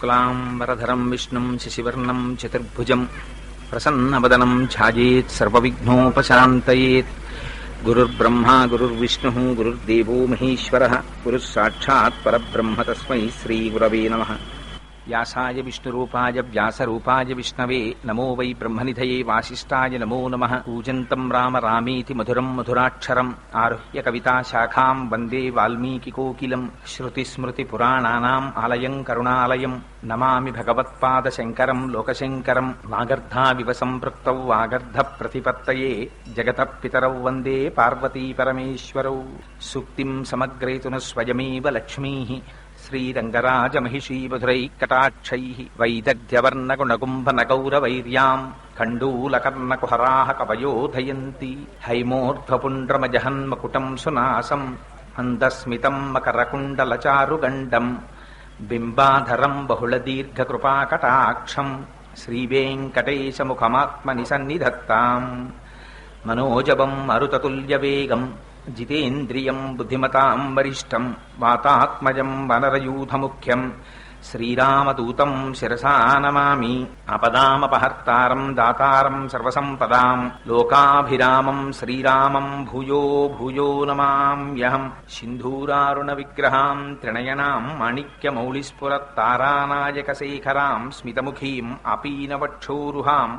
శుక్లాంబరధరం విష్ణుం శశివర్ణం చతుర్భుజం ప్రసన్నవదనం ఛాయేత్ సర్వవిఘ్నోపశాంతయేత్. గురుర్బ్రహ్మా గురుర్విష్ణుః గురుర్దేవో మహేశ్వరః గురుః సాక్షాత్ పరబ్రహ్మ తస్మై శ్రీగురవే నమః. వ్యాసాయ విష్ణురూపాయ వ్యాసరూపాయ విష్ణవే నమో వై బ్రహ్మనిధయే వాసిష్ఠాయ నమో నమః. కూజంతం రామ రామేతి మధురం మధురాక్షరం ఆరుహ్య కవితాశాఖాం వందే వాల్మీకికోకిలం. శ్రుతిస్మృతిపురాణానాం ఆలయం కరుణాలయం నమామి భగవత్పాదశంకరం లోకశంకరం. వాగర్ధావివ సంపృక్తౌ వాగర్ధ ప్రతిపత్తయే జగతః పితరౌ వందే పార్వతీ పరమేశ్వరౌ. సూక్తిం సమగ్రేతున స్వయమేవ లక్ష్మీః శ్రీరంగరాజమహిషీమధురైకటాక్షైః. వైదగ్ధ్యవర్ణగుణగుంభనగౌరవైర్యాం ఖండూలకర్ణకుహరాः కవయోధయంతి. హైమోర్ధ్వపుండ్రమజహన్మకుటం సునాసం మందస్మితం మకరకుండలచారుగండం బింబాధరం బహుళదీర్ఘకృపాకటాక్షం. శ్రీవేంకటేశముఖమాత్మని సన్నిధత్తాం. మనోజవం మరుతతుల్యవేగం జితేంద్రియం బుద్ధిమతాం వరిష్టం వాతాత్మజం వనరయూధముఖ్యం. శ్రీరామదూతం శిరసా నమామి. ఆపదామపహర్తారం దాతారం సర్వసంపదాం లోకాభిరామం శ్రీరామం భూయో భూయో నమామ్యహం. సింధూరారుణ విగ్రహాం త్రినయనాం మాణిక్యమౌళిస్ఫురత్తారానాయకశేఖరాం స్మితముఖీం ఆపీనవక్షోరుహాం.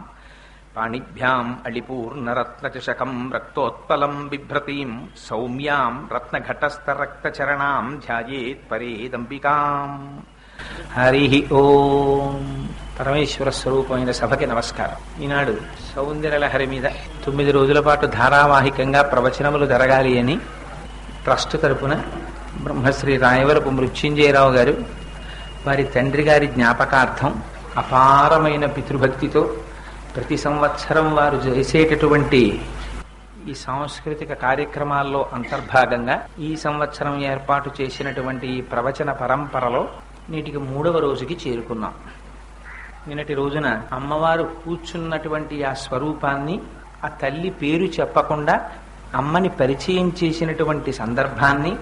పాణిభ్యాం అళిపూర్ణరత్నచషకం రక్తోత్పలం బిభ్రతీం సౌమ్యాం రత్నఘటస్థరక్తచరణాం ధ్యాయేత్ పరేదంబికాం. హరి ఓం. పరమేశ్వర స్వరూపమైన సభకి నమస్కారం. ఈనాడు సౌందర్యలహరి మీద 9 రోజుల పాటు ధారావాహికంగా ప్రవచనములు జరగాలి అని ట్రస్ట్ తరపున బ్రహ్మశ్రీ రాయవరపు మృత్యుంజయరావు గారు వారి తండ్రి గారి జ్ఞాపకార్థం అపారమైన పితృభక్తితో ప్రతి సంవత్సరం వారు చేసేటటువంటి ఈ సాంస్కృతిక కార్యక్రమాల్లో అంతర్భాగంగా ఈ సంవత్సరం ఏర్పాటు చేసినటువంటి ఈ ప్రవచన పరంపరలో నేటికి 3వ రోజుకి చేరుకున్నాం. నిన్నటి రోజున అమ్మవారు కూర్చున్నటువంటి ఆ స్వరూపాన్ని, ఆ తల్లి పేరు చెప్పకుండా అమ్మని పరిచయం చేసినటువంటి సందర్భాన్ని,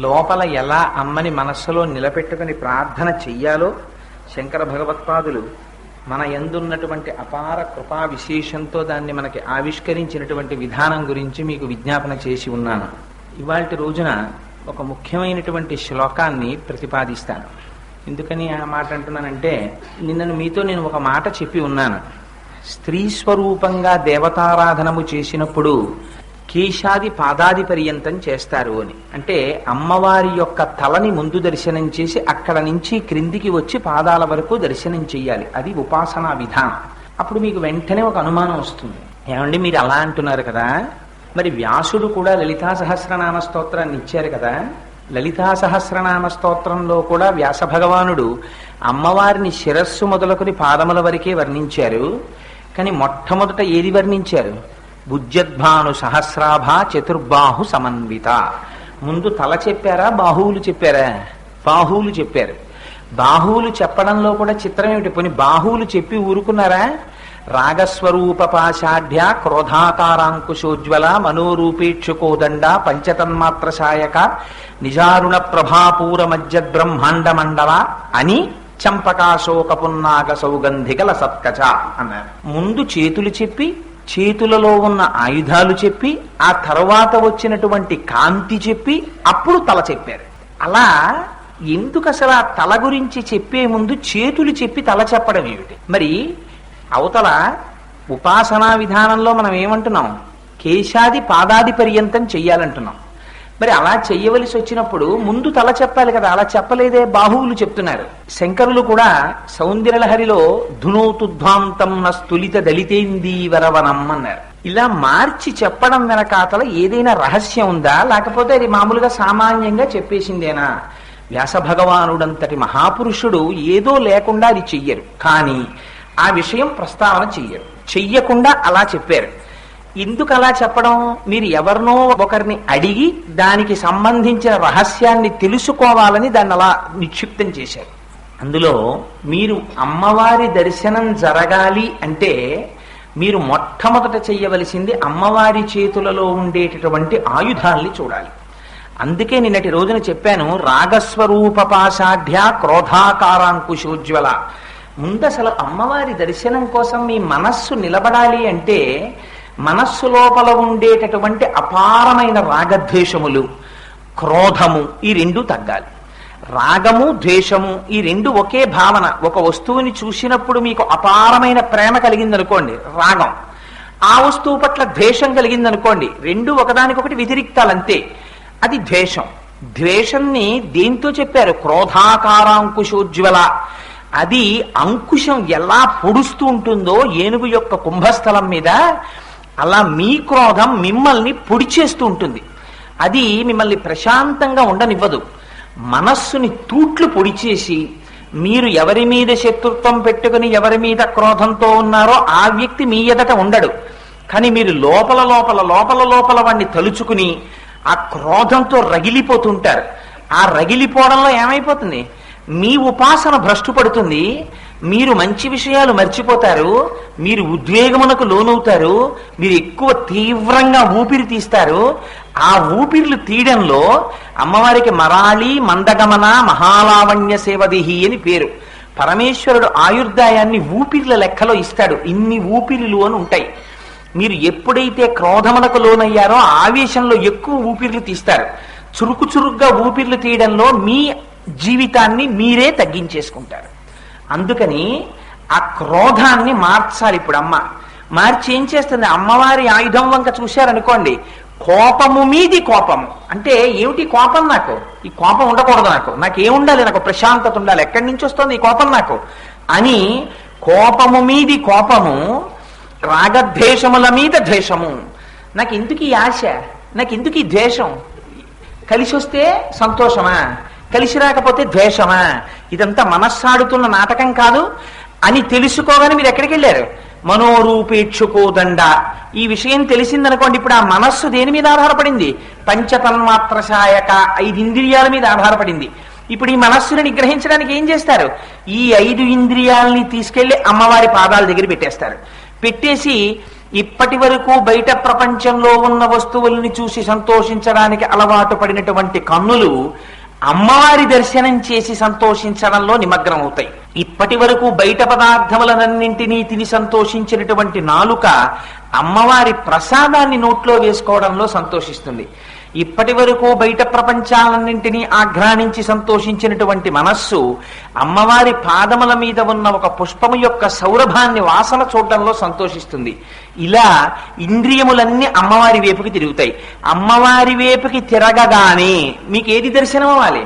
లోపల ఎలా అమ్మని మనస్సులో నిలబెట్టుకుని ప్రార్థన చెయ్యాలో శంకర భగవత్పాదులు మన యందున్నటువంటి అపార కృపా విశేషంతో దాన్ని మనకి ఆవిష్కరించినటువంటి విధానం గురించి మీకు విజ్ఞాపన చేసి ఉన్నాను. ఇవాల్టి రోజున ఒక ముఖ్యమైనటువంటి శ్లోకాన్ని ప్రతిపాదిస్తాను. ఎందుకని ఆ మాట అంటున్నానంటే, నిన్నను మీతో నేను ఒక మాట చెప్పి ఉన్నాను. స్త్రీ స్వరూపంగా దేవతారాధనము చేసినప్పుడు కేశాది పాదాది పర్యంతం చేస్తారు అని. అంటే అమ్మవారి యొక్క తలని ముందు దర్శనం చేసి అక్కడ నుంచి క్రిందికి వచ్చి పాదాల వరకు దర్శనం చెయ్యాలి. అది ఉపాసనా విధానం. అప్పుడు మీకు వెంటనే ఒక అనుమానం వస్తుంది. ఏమండి మీరు అలా అంటున్నారు కదా, మరి వ్యాసుడు కూడా లలితా సహస్రనామ స్తోత్రాన్ని ఇచ్చారు కదా. లలితా సహస్రనామ స్తోత్రంలో కూడా వ్యాస భగవానుడు అమ్మవారిని శిరస్సు మొదలుకొని పాదముల వరకే వర్ణించారు. కానీ మొట్టమొదట ఏది వర్ణించారు? భుజ్యద్భాను సహస్రాభ చతుర్బాహు సమన్విత. ముందు తల చెప్పారా, బాహువులు చెప్పారా? బాహువులు చెప్పారు. బాహువులు చెప్పడంలో కూడా చిత్రం ఏమిటి? పోనీ బాహువులు చెప్పి ఊరుకున్నారా? రాగస్వరూప పాషాఢ్య క్రోధాకారాంకుశోజ్వల మనోరూపేక్షుకోదండ పంచతన్మాత్ర సాయక నిజారుణ ప్రభాపూర మజ్జద్బ్రహ్మాండ మండల అని చంపకాశోక పున్నాగ సౌగంధికల సత్కచ అన్నారు. ముందు చేతులు చెప్పి, చేతులలో ఉన్న ఆయుధాలు చెప్పి, ఆ తర్వాత వచ్చినటువంటి కాంతి చెప్పి, అప్పుడు తల చెప్పారు. అలా ఎందుకు అసలు ఆ తల గురించి చెప్పే ముందు చేతులు చెప్పి తల చెప్పడం ఏమిటి? మరి అవతల ఉపాసనా విధానంలో మనం ఏమంటున్నాం? కేశాది పాదాది పర్యంతం చెయ్యాలంటున్నాం. మరి అలా చెయ్యవలసి వచ్చినప్పుడు ముందు తల చెప్పాలి కదా. అలా చెప్పలేదే, బాహువులు చెప్తున్నారు. శంకరులు కూడా సౌందర్యలహరిలో ధునోతుధ్వాంతం నస్తులిత దళితేందీవరవనం అన్నారు. ఇలా మార్చి చెప్పడం వెనకాతల ఏదైనా రహస్యం ఉందా, లేకపోతే అది మామూలుగా సామాన్యంగా చెప్పేసిందేనా? వ్యాస భగవానుడంతటి మహాపురుషుడు ఏదో లేకుండా అది చెయ్యరు. కానీ ఆ విషయం ప్రస్తావన చెయ్యరు. చెయ్యకుండా అలా చెప్పారు. ఎందుకు అలా చెప్పడం? మీరు ఎవరినో ఒకరిని అడిగి దానికి సంబంధించిన రహస్యాన్ని తెలుసుకోవాలని దాన్ని అలా నిక్షిప్తం చేశారు. అందులో మీరు అమ్మవారి దర్శనం జరగాలి అంటే మీరు మొట్టమొదట చెయ్యవలసింది అమ్మవారి చేతులలో ఉండేటటువంటి ఆయుధాల్ని చూడాలి. అందుకే నిన్నటి రోజున చెప్పాను, రాగస్వరూప పాషాఢ్య క్రోధాకారాంకుశోజ్వల. ముందు అసలు అమ్మవారి దర్శనం కోసం మీ మనస్సు నిలబడాలి అంటే మనస్సు లోపల ఉండేటటువంటి అపారమైన రాగద్వేషములు, క్రోధము, ఈ రెండు తగ్గాలి. రాగము ద్వేషము ఈ రెండు ఒకే భావన. ఒక వస్తువుని చూసినప్పుడు మీకు అపారమైన ప్రేమ కలిగిందనుకోండి రాగం, ఆ వస్తువు పట్ల ద్వేషం కలిగిందనుకోండి, రెండు ఒకదానికొకటి వ్యతిరిక్తాలంతే, అది ద్వేషం. ద్వేషాన్ని దేంతో చెప్పారు? క్రోధాకారాంకుశోజ్వల. అది అంకుశం ఎలా పొడుస్తూ ఉంటుందో ఏనుగు యొక్క కుంభస్థలం మీద, అలా మీ క్రోధం మిమ్మల్ని పొడిచేస్తూ ఉంటుంది. అది మిమ్మల్ని ప్రశాంతంగా ఉండనివ్వదు. మనస్సుని తూట్లు పొడిచేసి మీరు ఎవరి మీద శత్రుత్వం పెట్టుకుని ఎవరి మీద క్రోధంతో ఉన్నారో ఆ వ్యక్తి మీ ఎదట ఉండడు. కానీ మీరు లోపల లోపల లోపల లోపల వాడిని తలుచుకుని ఆ క్రోధంతో రగిలిపోతుంటారు. ఆ రగిలిపోవడంలో ఏమైపోతుంది? మీ ఉపాసన భ్రష్టు పడుతుంది, మీరు మంచి విషయాలు మర్చిపోతారు, మీరు ఉద్వేగమునకు లోనవుతారు, మీరు ఎక్కువ తీవ్రంగా ఊపిరి తీస్తారు. ఆ ఊపిర్లు తీయడంలో అమ్మవారికి మరాళి మందగమన మహాలావణ్య సేవదిహి అని పేరు. పరమేశ్వరుడు ఆయుర్దాయాన్ని ఊపిర్ల లెక్కలో ఇస్తాడు. ఇన్ని ఊపిరిలు అని ఉంటాయి. మీరు ఎప్పుడైతే క్రోధమునకు లోనయ్యారో ఆవేశంలో ఎక్కువ ఊపిర్లు తీస్తారు. చురుకు చురుగ్గా ఊపిర్లు తీయడంలో మీ జీవితాన్ని మీరే తగ్గించేసుకుంటారు. అందుకని ఆ క్రోధాన్ని మార్చాలి. ఇప్పుడు అమ్మ మార్చి ఏం చేస్తుంది? అమ్మవారి ఆయుధం వంక చూశారనుకోండి, కోపము మీది కోపము. అంటే ఏమిటి కోపం? నాకు ఈ కోపం ఉండకూడదు, నాకేముండాలి, నాకు ప్రశాంతత ఉండాలి, ఎక్కడి నుంచి వస్తుంది ఈ కోపం నాకు అని, కోపము మీది కోపము, రాగద్వేషముల మీద ద్వేషము. నాకు ఎందుకు ఈ ఆశ, నాకు ఎందుకు ఈ ద్వేషం? కలిసి వస్తే సంతోషమా, కలిసి రాకపోతే ద్వేషమా? ఇదంతా మనస్సాడుతున్న నాటకం కాదు అని తెలుసుకోగానే మీరు ఎక్కడికి వెళ్ళారు? మనోరూపేక్షుకోదండ. ఈ విషయం తెలిసిందనుకోండి, ఇప్పుడు ఆ మనస్సు దేని మీద ఆధారపడింది? పంచతన్మాత్ర సాయక 5 ఇంద్రియాల మీద ఆధారపడింది. ఇప్పుడు ఈ మనస్సుని నిగ్రహించడానికి ఏం చేస్తారు? ఈ 5 ఇంద్రియాలని తీసుకెళ్లి అమ్మవారి పాదాల దగ్గర పెట్టేస్తారు. పెట్టేసి ఇప్పటి వరకు బయట ప్రపంచంలో ఉన్న వస్తువుల్ని చూసి సంతోషించడానికి అలవాటు పడినటువంటి కన్నులు అమ్మవారి దర్శనం చేసి సంతోషించడంలో నిమగ్నం అవుతాయి. ఇప్పటి వరకు బయట పదార్థములనన్నింటినీ తిని సంతోషించినటువంటి నాలుక అమ్మవారి ప్రసాదాన్ని నోట్లో వేసుకోవడంలో సంతోషిస్తుంది. ఇప్పటి వరకు బయట ప్రపంచాలన్నింటినీ ఆఘ్రానించి సంతోషించినటువంటి మనస్సు అమ్మవారి పాదముల మీద ఉన్న ఒక పుష్పము యొక్క సౌరభాన్ని వాసన చూడడంలో సంతోషిస్తుంది. ఇలా ఇంద్రియములన్నీ అమ్మవారి వైపుకి తిరుగుతాయి. అమ్మవారి వైపుకి తిరగగానే మీకు ఏది దర్శనం అవ్వాలి?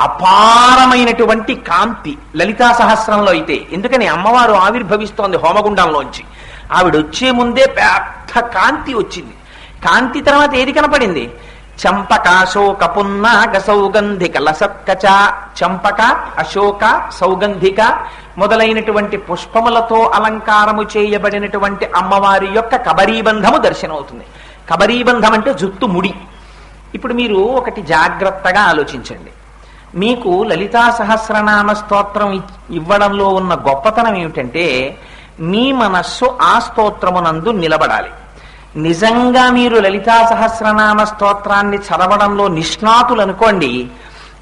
అపారమైనటువంటి కాంతి. లలితా సహస్రంలో అయితే ఎందుకని అమ్మవారు ఆవిర్భవిస్తోంది హోమగుండంలోంచి, ఆవిడ వచ్చే ముందే పెద్ద కాంతి వచ్చింది. కాంతి తర్వాత ఏది కనపడింది? చంపక అశోక పున్నాగ సౌగంధిక లసత్కచ. చంపక అశోక సౌగంధిక మొదలైనటువంటి పుష్పములతో అలంకారము చేయబడినటువంటి అమ్మవారి యొక్క కబరీబంధము దర్శనమవుతుంది. కబరీబంధం అంటే జుత్తు ముడి. ఇప్పుడు మీరు ఒకటి జాగ్రత్తగా ఆలోచించండి. మీకు లలితా సహస్రనామ స్తోత్రం ఇవ్వడంలో ఉన్న గొప్పతనం ఏమిటంటే మీ మనస్సు ఆ స్తోత్రమునందు నిలబడాలి. నిజంగా మీరు లలితా సహస్రనామ స్తోత్రాన్ని చదవడంలో నిష్ణాతులు అనుకోండి,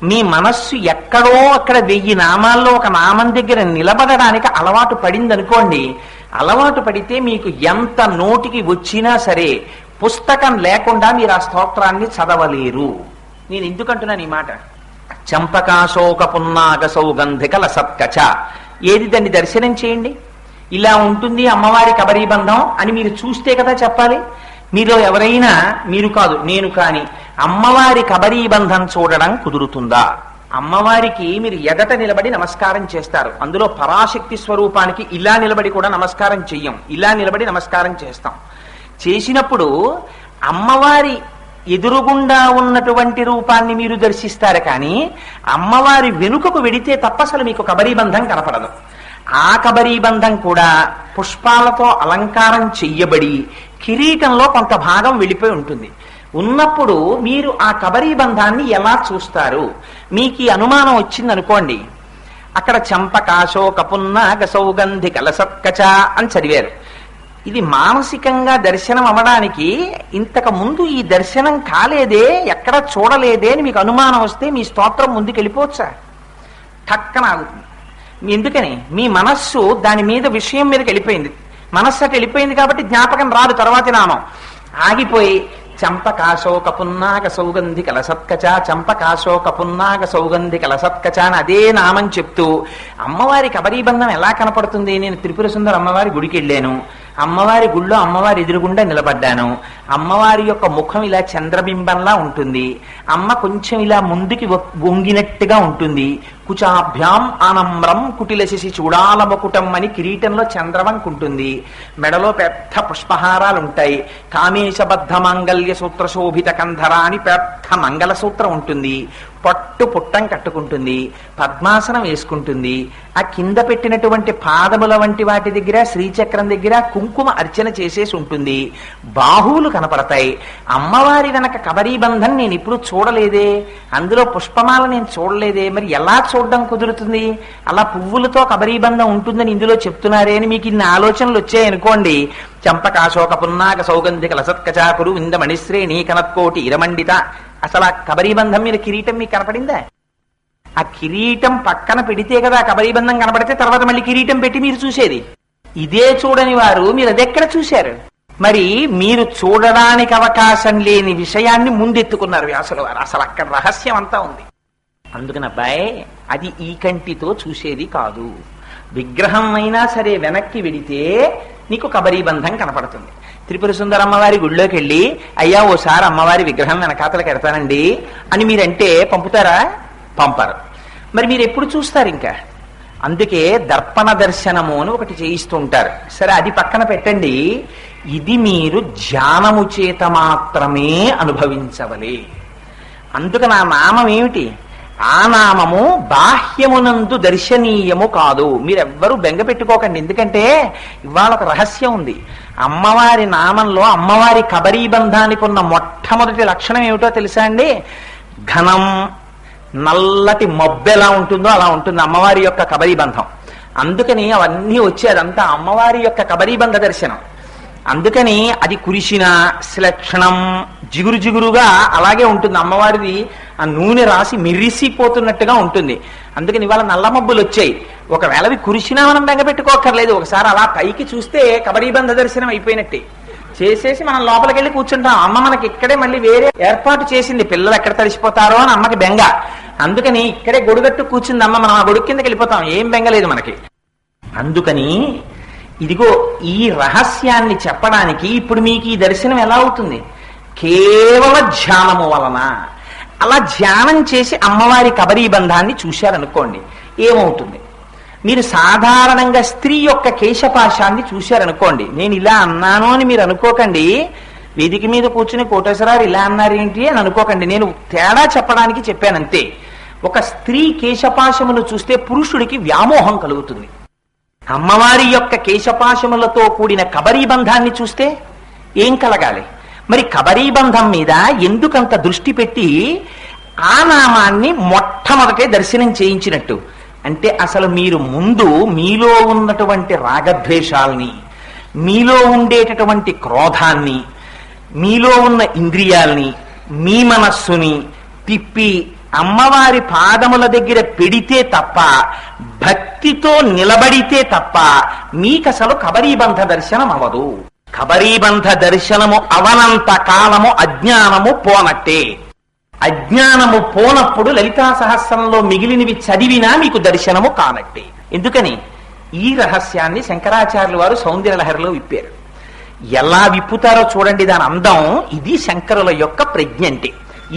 మీ మనస్సు ఎక్కడో అక్కడ 1000 నామాల్లో ఒక నామం దగ్గర నిలబడడానికి అలవాటు పడింది అనుకోండి. అలవాటు పడితే మీకు ఎంత నోటికి వచ్చినా సరే పుస్తకం లేకుండా మీరు ఆ స్తోత్రాన్ని చదవలేరు. నేను ఎందుకంటున్నాను ఈ మాట? చంపకాశోక పున్నాగ సౌగంధిక లసత్కచ. ఏది దాన్ని దర్శనం చేయండి. ఇలా ఉంటుంది అమ్మవారి కబరీబంధం అని మీరు చూస్తే కదా చెప్పాలి. మీలో ఎవరైనా, మీరు కాదు నేను కానీ, అమ్మవారి కబరీబంధం చూడడం కుదురుతుందా? అమ్మవారికి మీరు ఎదట నిలబడి నమస్కారం చేస్తారు. అందులో పరాశక్తి స్వరూపానికి ఇలా నిలబడి కూడా నమస్కారం చెయ్యం, ఇలా నిలబడి నమస్కారం చేస్తాం. చేసినప్పుడు అమ్మవారి ఎదురుగుండా ఉన్నటువంటి రూపాన్ని మీరు దర్శిస్తారు. కానీ అమ్మవారి వెనుకకు వెడితే తప్ప అసలు మీకు కబరీబంధం కనపడదు. ఆ కబరీబంధం కూడా పుష్పాలతో అలంకారం చెయ్యబడి కిరీటంలో కొంత భాగం వెళ్ళిపోయి ఉంటుంది. ఉన్నప్పుడు మీరు ఆ కబరీబంధాన్ని ఎలా చూస్తారు? మీకు ఈ అనుమానం వచ్చిందనుకోండి, అక్కడ చంపకాశోక పున్నాగ సౌగంధిక లసత్కచ అని చదివారు. ఇది మానసికంగా దర్శనం అవ్వడానికి ఇంతకు ముందు ఈ దర్శనం కాలేదే, ఎక్కడ చూడలేదే అని మీకు అనుమానం వస్తే మీ స్తోత్రం ముందుకు వెళ్ళిపోవచ్చా? టక్కన ఆగుతుంది. ఎందుకని? మీ మనస్సు దాని మీద విషయం మీదకి వెళ్ళిపోయింది. మనస్సు అటు వెళ్ళిపోయింది కాబట్టి జ్ఞాపకం రాదు తర్వాతి నామం. ఆగిపోయి చంపకాశోక పున్నాగ సౌగంధి కలసత్కచ, చంపకాశోక పున్నాగ సౌగంధి కలసత్కచ అని అదే నామం చెప్తూ అమ్మవారి కబరీబంధం ఎలా కనపడుతుంది? నేను త్రిపుర సుందర అమ్మవారి గుడికి వెళ్ళాను, అమ్మవారి గుళ్ళో అమ్మవారి ఎదురుగుండా నిలబడ్డాను, అమ్మవారి యొక్క ముఖం ఇలా చంద్రబింబంలా ఉంటుంది, అమ్మ కొంచెం ఇలా ముందుకి వంగినట్టుగా ఉంటుంది, కుచాభ్యాం ఆనమ్రం కుటిలశిశి చూడాలమకుటం అని కిరీటంలో చంద్రవంక ఉంటుంది, మెడలో పెద్ద పుష్పహారాలు ఉంటాయి, కామేశబద్ధ మాంగళ్య సూత్ర శోభిత కంధర అని పెద్ద మంగళసూత్రం ఉంటుంది, పట్టు పుట్టం కట్టుకుంటుంది, పద్మాసనం వేసుకుంటుంది, ఆ కింద పెట్టినటువంటి పాదముల వంటి వాటి దగ్గర శ్రీచక్రం దగ్గర కుంకుమ అర్చన చేసేసి ఉంటుంది, బాహువులు కనపడతాయి. అమ్మవారి వెనక కబరీబంధం నేను ఇప్పుడు చూడలేదే, అందులో పుష్పమాల నేను చూడలేదే, మరి ఎలా చూడడం కుదురుతుంది? అలా పువ్వులతో కబరీబంధం ఉంటుందని ఇందులో చెప్తున్నారే అని మీకు ఇన్ని ఆలోచనలు వచ్చాయనుకోండి, చంపకాశోక పున్నాగ సౌగంధిక లసత్కచాకురు వింద మణిశ్రేణి కనత్కోటి ఇరమండిత, అసలు ఆ కబరీబంధం మీద కిరీటం మీకు కనపడిందా? ఆ కిరీటం పక్కన పెడితే కదా కబరీబంధం కనపడితే తర్వాత మళ్ళీ కిరీటం పెట్టి మీరు చూసేది. ఇదే చూడని వారు మీరు అదెక్కడ చూశారు? మరి మీరు చూడడానికి అవకాశం లేని విషయాన్ని ముందెత్తుకున్నారు వ్యాసుల వారు. అసలు అక్కడ రహస్యం అంతా ఉంది. అందుకని అబ్బాయి, అది ఈ కంటితో చూసేది కాదు. విగ్రహం అయినా సరే వెనక్కి వెడితే నీకు కబరీబంధం కనపడుతుంది. త్రిపుర సుందర అమ్మవారి గుళ్ళోకి వెళ్ళి అయ్యా ఓసారి అమ్మవారి విగ్రహం వెనకాతలకు ఎడతానండి అని మీరంటే పంపుతారా? పంపరు. మరి మీరు ఎప్పుడు చూస్తారు? ఇంకా అందుకే దర్పణ దర్శనము అని ఒకటి చేయిస్తూ ఉంటారు. సరే, అది పక్కన పెట్టండి. ఇది మీరు ధ్యానము చేత మాత్రమే అనుభవించవలే. అందుకని ఆ నామం ఏమిటి? ఆ నామము బాహ్యమునందు దర్శనీయము కాదు. మీరెవ్వరూ బెంగ పెట్టుకోకండి. ఎందుకంటే ఇవాళ ఒక రహస్యం ఉంది. అమ్మవారి నామంలో అమ్మవారి కబరీబంధానికి ఉన్న మొట్టమొదటి లక్షణం ఏమిటో తెలుసా అండి? ఘనం, నల్లటి మబ్బు ఎలా ఉంటుందో అలా ఉంటుంది అమ్మవారి యొక్క కబరీబంధం. అందుకని అవన్నీ వచ్చి అదంతా అమ్మవారి యొక్క కబరీబంధ దర్శనం. అందుకని అది కురిసిన శ్లక్షణం జిగురు జిగురుగా అలాగే ఉంటుంది. అమ్మవారిది ఆ నూనె రాసి మిరిసిపోతున్నట్టుగా ఉంటుంది. అందుకని ఇవాళ నల్ల మబ్బులు వచ్చాయి. ఒకవేళ అవి కురిసినా మనం బెంగపెట్టుకోక్కర్లేదు. ఒకసారి అలా పైకి చూస్తే కబరీబంధ దర్శనం అయిపోయినట్టే. చేసేసి మనం లోపలికి వెళ్ళి కూర్చుంటాం. అమ్మ మనకి ఇక్కడే మళ్ళీ వేరే ఏర్పాటు చేసింది. పిల్లలు ఎక్కడ తడిసిపోతారో అని అమ్మకి బెంగ. అందుకని ఇక్కడే గొడుగట్టు కూర్చుంది అమ్మ. మనం ఆ గొడుగు కిందకి వెళ్ళిపోతాం. ఏం బెంగలేదు మనకి. అందుకని ఇదిగో ఈ రహస్యాన్ని చెప్పడానికి ఇప్పుడు మీకు ఈ దర్శనం ఎలా అవుతుంది? కేవల ధ్యానము వలన. అలా ధ్యానం చేసి అమ్మవారి కబరీబంధాన్ని చూశారనుకోండి, ఏమవుతుంది? మీరు సాధారణంగా స్త్రీ యొక్క కేశపాశాన్ని చూశారనుకోండి. నేను ఇలా అన్నాను అని మీరు అనుకోకండి. వేదిక మీద కూర్చుని కోటేశ్వరారు ఇలా అన్నారేంటి అని అనుకోకండి. నేను తేడా చెప్పడానికి చెప్పానంతే. ఒక స్త్రీ కేశపాశమును చూస్తే పురుషుడికి వ్యామోహం కలుగుతుంది. అమ్మవారి యొక్క కేశపాశములతో కూడిన కబరీబంధాన్ని చూస్తే ఏం కలగాలి? మరి కబరీబంధం మీద ఎందుకంత దృష్టి పెట్టి ఆ నామాన్ని మొట్టమొదటే దర్శనం చేయించినట్టు అంటే, అసలు మీరు ముందు మీలో ఉన్నటువంటి రాగద్వేషాల్ని, మీలో ఉండేటటువంటి క్రోధాన్ని, మీలో ఉన్న ఇంద్రియాల్ని, మీ మనస్సుని తిప్పి అమ్మవారి పాదముల దగ్గర పెడితే తప్ప, భక్తితో నిలబడితే తప్ప మీకసలు కబరీబంధ దర్శనం అవదు. కబరీబంధ దర్శనము అవనంత కాలము అజ్ఞానము పోనట్టే. అజ్ఞానము పోనప్పుడు లలితా సహస్రంలో మిగిలినవి చదివినా మీకు దర్శనము కానట్టే. ఎందుకని? ఈ రహస్యాన్ని శంకరాచార్యుల వారు సౌందర్యలహరిలో విప్పారు. ఎలా విప్పుతారో చూడండి దాని అందం. ఇది శంకరుల యొక్క ప్రజ్ఞంటే,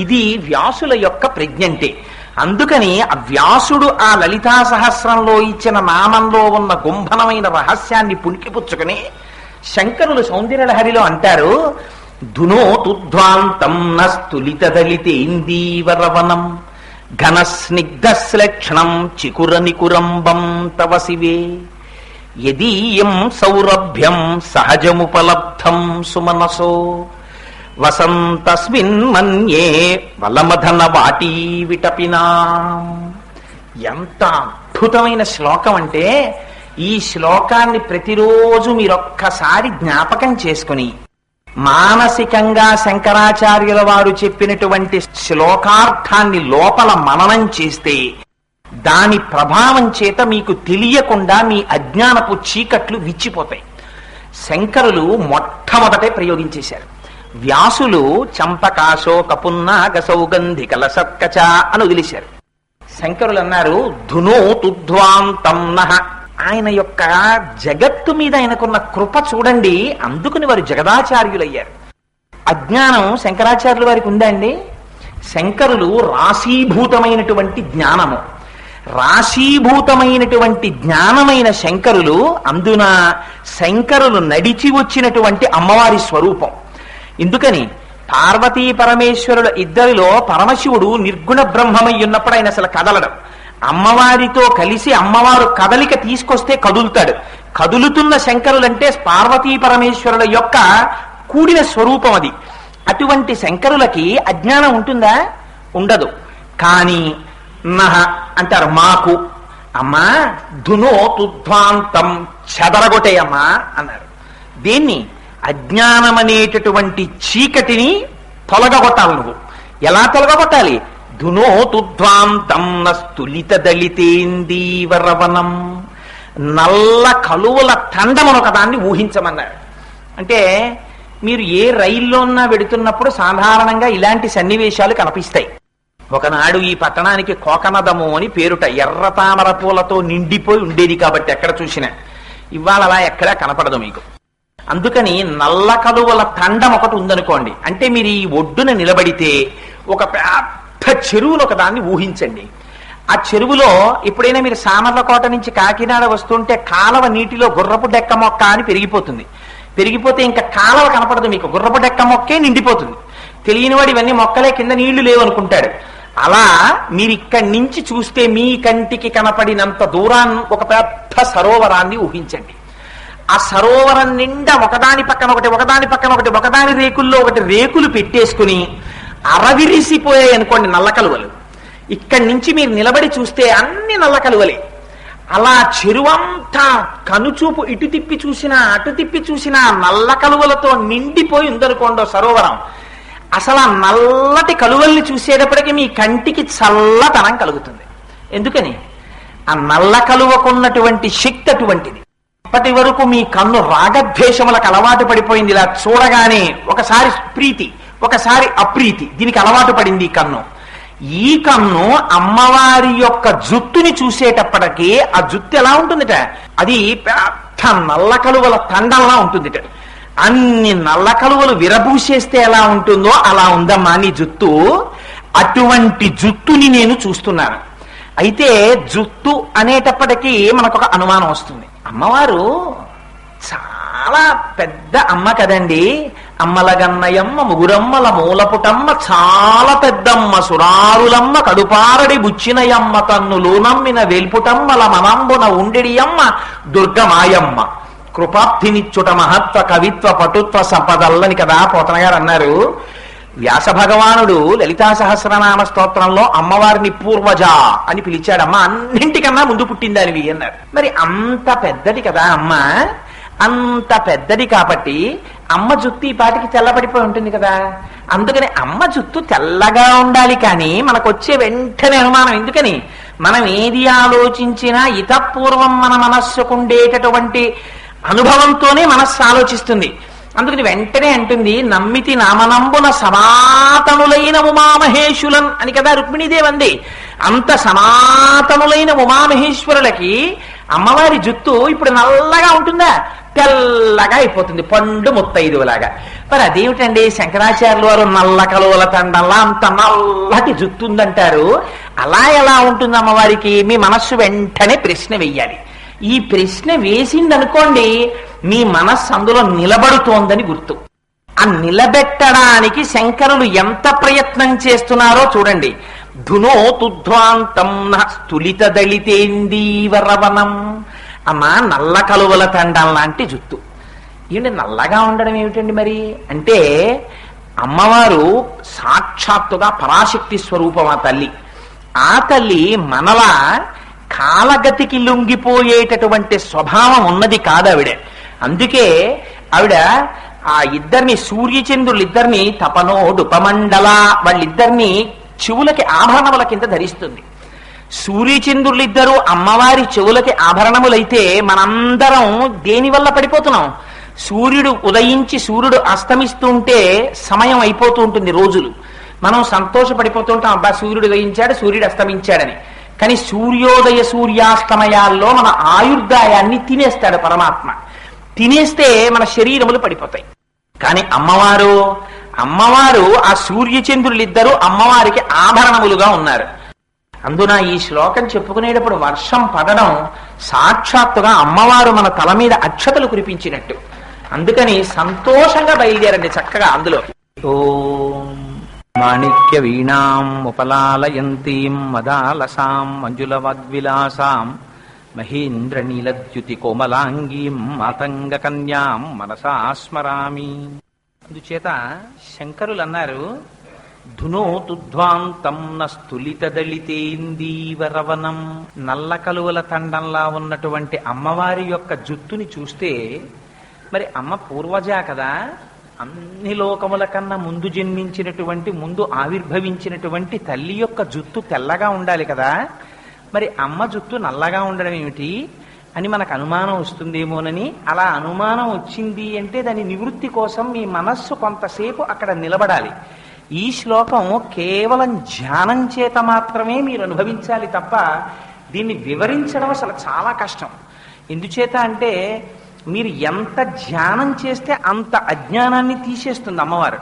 ఇది వ్యాసుల యొక్క ప్రజ్ఞంటే. అందుకని ఆ వ్యాసుడు ఆ లలితా సహస్రంలో ఇచ్చిన నామంలో ఉన్న గుంభనమైన రహస్యాన్ని పుణికిపుచ్చుకుని శంకరులు సౌందర్యలహరిలో అంటారు, ధునోతుధ్వాంతం నస్తులితదలితేందీవరవనం ఘనస్నిగ్ధశ్లక్షణం చికురనికురంబం తవ శివే యదీయం సౌరభ్యం సహజముపలబ్ధం సుమనసో వసంతస్మిన్ మన్యే వలమధన వాటీ విటపినా. ఎంత అద్భుతమైన శ్లోకం అంటే, ఈ శ్లోకాన్ని ప్రతిరోజు మీరొక్కసారి జ్ఞాపకం చేసుకుని మానసికంగా శంకరాచార్యుల వారు చెప్పినటువంటి శ్లోకార్థాన్ని లోపల మననం చేస్తే దాని ప్రభావం చేత మీకు తెలియకుండా మీ అజ్ఞానపు చీకట్లు విచ్చిపోతాయి. శంకరులు మొట్టమొదటే ప్రయోగించేశారు. వ్యాసులు చంపకాశోక పున్నాగ సౌగంధి కలసత్కచ అని వదిలేశారు. శంకరులు అన్నారు ధునో తుధ్వాంతం నః. ఆయన యొక్క జగత్తు మీద ఆయనకున్న కృప చూడండి, అందుకుని వారు జగదాచార్యులయ్యారు. అజ్ఞానం శంకరాచార్యుల వారికి ఉందా అండి? శంకరులు రాశీభూతమైనటువంటి జ్ఞానము, రాశీభూతమైనటువంటి జ్ఞానమైన శంకరులు, అందున శంకరులు నడిచి వచ్చినటువంటి అమ్మవారి స్వరూపం. ఎందుకని పార్వతీ పరమేశ్వరుల ఇద్దరిలో పరమశివుడు నిర్గుణ బ్రహ్మమై ఉన్నప్పుడు ఆయన అసలు కదలడం, అమ్మవారితో కలిసి అమ్మవారు కదలిక తీసుకొస్తే కదులుతాడు. కదులుతున్న శంకరులంటే పార్వతీ పరమేశ్వరుల యొక్క కూడిన స్వరూపం అది. అటువంటి శంకరులకి అజ్ఞానం ఉంటుందా? ఉండదు. కానీ నహ అంటారు మాకు, అమ్మా ధునో తుధ్వాంతం, చెదరగొట్టేయమ్మా అన్నారు. దేన్ని? అజ్ఞానం అనేటటువంటి చీకటిని తొలగొట్టాలి. నువ్వు ఎలా తొలగొట్టాలి? ధునో తుధ్వాంతం నస్తులిత దళితేందీవరవనం, నల్ల కలువల తండమని ఒకదాన్ని ఊహించమన్నారు. అంటే మీరు ఏ రైల్లో ఉన్నా వెడుతున్నప్పుడు సాధారణంగా ఇలాంటి సన్నివేశాలు కనిపిస్తాయి. ఒకనాడు ఈ పట్టణానికి కోకనదము అని పేరుట, ఎర్ర తామర పూలతో నిండిపోయి ఉండేది కాబట్టి ఎక్కడ చూసినా. ఇవాళ అలా ఎక్కడా కనపడదు మీకు. అందుకని నల్ల కలువల తండం ఒకటి ఉందనుకోండి, అంటే మీరు ఈ ఒడ్డున నిలబడితే ఒక పెద్ద చెరువును ఒక దాన్ని ఊహించండి. ఆ చెరువులో ఎప్పుడైనా మీరు సామర్లకోట నుంచి కాకినాడ వస్తుంటే కాలవ నీటిలో గుర్రపు డెక్క మొక్క అని పెరిగిపోతుంది. పెరిగిపోతే ఇంకా కాలవ కనపడదు మీకు, గుర్రపు డెక్క మొక్కే నిండిపోతుంది. తెలియనివాడు ఇవన్నీ మొక్కలే, కింద నీళ్లు లేవనుకుంటాడు. అలా మీరు ఇక్కడి నుంచి చూస్తే మీ కంటికి కనపడినంత దూరాన్ని ఒక పెద్ద సరోవరాన్ని ఊహించండి. ఆ సరోవరం నిండా ఒకదాని పక్కన ఒకటి, ఒకదాని పక్కన ఒకటి, ఒకదాని రేకుల్లో ఒకటి రేకులు పెట్టేసుకుని అరవిరిసిపోయాయి అనుకోండి నల్ల కలువలు. ఇక్కడి నుంచి మీరు నిలబడి చూస్తే అన్ని నల్ల కలువలే. అలా చెరువంతా కనుచూపు ఇటు తిప్పి చూసినా అటు తిప్పి చూసినా నల్ల కలువలతో నిండిపోయి ఉందనుకోండో సరోవరం. అసలు ఆ నల్లటి కలువల్ని చూసేటప్పటికీ మీ కంటికి చల్లతనం కలుగుతుంది. ఎందుకని? ఆ నల్ల కలువకున్నటువంటి శక్తి అటువంటిది. ఇప్పటి వరకు మీ కన్ను రాగద్వేషములకు అలవాటు పడిపోయింది. ఇలా చూడగానే ఒకసారి ప్రీతి, ఒకసారి అప్రీతి, దీనికి అలవాటు పడింది ఈ కన్ను. ఈ కన్ను అమ్మవారి యొక్క జుట్టుని చూసేటప్పటికీ ఆ జుట్టు ఎలా ఉంటుందిట? అది పెద్ద నల్ల కలువల తండంలా ఉంటుందిట. అన్ని నల్ల కలువలు విరబూసేస్తే ఎలా ఉంటుందో అలా ఉందమ్మా నీ జుట్టు. అటువంటి జుట్టుని నేను చూస్తున్నాను. అయితే జుట్టు అనేటప్పటికీ మనకొక అనుమానం వస్తుంది. అమ్మవారు చాలా పెద్ద అమ్మ కదండి. అమ్మల గన్నయమ్మ, ముగురమ్మల మూలపుటమ్మ, చాలా పెద్దమ్మ, సురారులమ్మ, కడుపారడి బుచ్చినయమ్మ, తన్నులోనమ్మిన వేల్పుటమ్మల మనంబున ఉండెడియమ్మ, దుర్గమాయమ్మ, కృపాబ్ధినిచ్చుట మహత్వ కవిత్వ పటుత్వ సంపదల్లని కదా పోతన గారు అన్నారు. వ్యాస భగవానుడు లలితా సహస్రనామ స్తోత్రంలో అమ్మవారిని పూర్వజ అని పిలిచాడమ్మ, అన్నింటికన్నా ముందు పుట్టిందానివి అన్నారు. మరి అంత పెద్దది కదా అమ్మ, అంత పెద్దది కాబట్టి అమ్మ జుట్టు ఈ పాటికి తెల్లబడిపోయి ఉంటుంది కదా. అందుకని అమ్మ జుట్టు తెల్లగా ఉండాలి. కానీ మనకు వచ్చే వెంటనే అనుమానం ఎందుకని? మనం ఏది ఆలోచించినా ఇతపూర్వం మన మనస్సుకుండేటటువంటి అనుభవంతోనే మనస్సు ఆలోచిస్తుంది. అందుకని వెంటనే అంటుంది నమ్మితి నామనంబున సనాతనులైన ఉమామహేశ్వరులన్ అని కదా రుక్మిణీదేవి అంది. అంత సనాతనులైన ఉమామహేశ్వరులకి అమ్మవారి జుత్తు ఇప్పుడు నల్లగా ఉంటుందా? తెల్లగా అయిపోతుంది, పండు ముత్తైదులాగా. మరి అదేమిటండి శంకరాచార్యుల వారు నల్ల కలువల తండంలా అంత నల్లటి జుత్తు ఉందంటారు. అలా ఎలా ఉంటుంది అమ్మవారికి? మీ మనస్సు వెంటనే ప్రశ్న వెయ్యాలి. ఈ ప్రశ్న వేసిందనుకోండి మీ మనస్సు అందులో నిలబడుతోందని గుర్తు. ఆ నిలబెట్టడానికి శంకరులు ఎంత ప్రయత్నం చేస్తున్నారో చూడండి. ధునో తుధ్వాంతం స్థులిత దళితేందీవరవనం. అమ్మా నల్ల కలువల తండం లాంటి జుత్తు. ఏంటి నల్లగా ఉండడం ఏమిటండి మరి అంటే, అమ్మవారు సాక్షాత్తుగా పరాశక్తి స్వరూపం ఆ తల్లి. ఆ తల్లి మనలా కాలగతికి లొంగిపోయేటటువంటి స్వభావం ఉన్నది కాదు ఆవిడ. అందుకే ఆవిడ ఆ ఇద్దరిని సూర్యచంద్రులు ఇద్దరిని తపనోడుపమండల వాళ్ళిద్దరిని చెవులకి ఆభరణముల కింద ధరిస్తుంది. సూర్యచంద్రులిద్దరూ అమ్మవారి చెవులకి ఆభరణములైతే మనందరం దేనివల్ల పడిపోతున్నాం? సూర్యుడు ఉదయించి సూర్యుడు అస్తమిస్తుంటే సమయం అయిపోతూ ఉంటుంది, రోజులు. మనం సంతోషపడిపోతుంటాం, అబ్బా సూర్యుడు ఉదయించాడు సూర్యుడు అస్తమించాడని. కానీ సూర్యోదయ సూర్యాస్తమయాల్లో మన ఆయుర్దాయాన్ని తినేస్తాడు పరమాత్మ. తినేస్తే మన శరీరములు పడిపోతాయి. కానీ అమ్మవారు ఆ సూర్యచంద్రులిద్దరూ అమ్మవారికి ఆభరణములుగా ఉన్నారు. అందున ఈ శ్లోకం చెప్పుకునేటప్పుడు వర్షం పడడం సాక్షాత్తుగా అమ్మవారు మన తల మీద అక్షతలు కురిపించినట్టు. అందుకని సంతోషంగా బయలుదేరండి చక్కగా అందులో. ఓం మాణిక్య వీణాం ఉపలాలయంతీం మదాలసాం మంజుల వాగ్విలాసాం మహేంద్ర నీలద్యుతి కోమలాంగీం మాతంగ కన్యాం మనసా స్మరామి. అందుచేత శంకరులు అన్నారు, ధునోతుధ్వాంతం నస్తులిత దళితేందీవరవనం. నల్ల కలువల తండంలా ఉన్నటువంటి అమ్మవారి యొక్క జుత్తుని చూస్తే, మరి అమ్మ పూర్వజా కదా, అన్ని లోకముల కన్నా ముందు జన్మించినటువంటి ముందు ఆవిర్భవించినటువంటి తల్లి యొక్క జుత్తు తెల్లగా ఉండాలి కదా, మరి అమ్మ జుత్తు నల్లగా ఉండడం ఏమిటి అని మనకు అనుమానం వస్తుందేమోనని. అలా అనుమానం వచ్చింది అంటే దాని నివృత్తి కోసం మీ మనస్సు కొంతసేపు అక్కడ నిలబడాలి. ఈ శ్లోకం కేవలం ధ్యానం చేత మాత్రమే మీరు అనుభవించాలి తప్ప దీన్ని వివరించడం అసలు చాలా కష్టం. ఎందుచేత అంటే మీరు ఎంత ధ్యానం చేస్తే అంత అజ్ఞానాన్ని తీసేస్తుంది అమ్మవారు.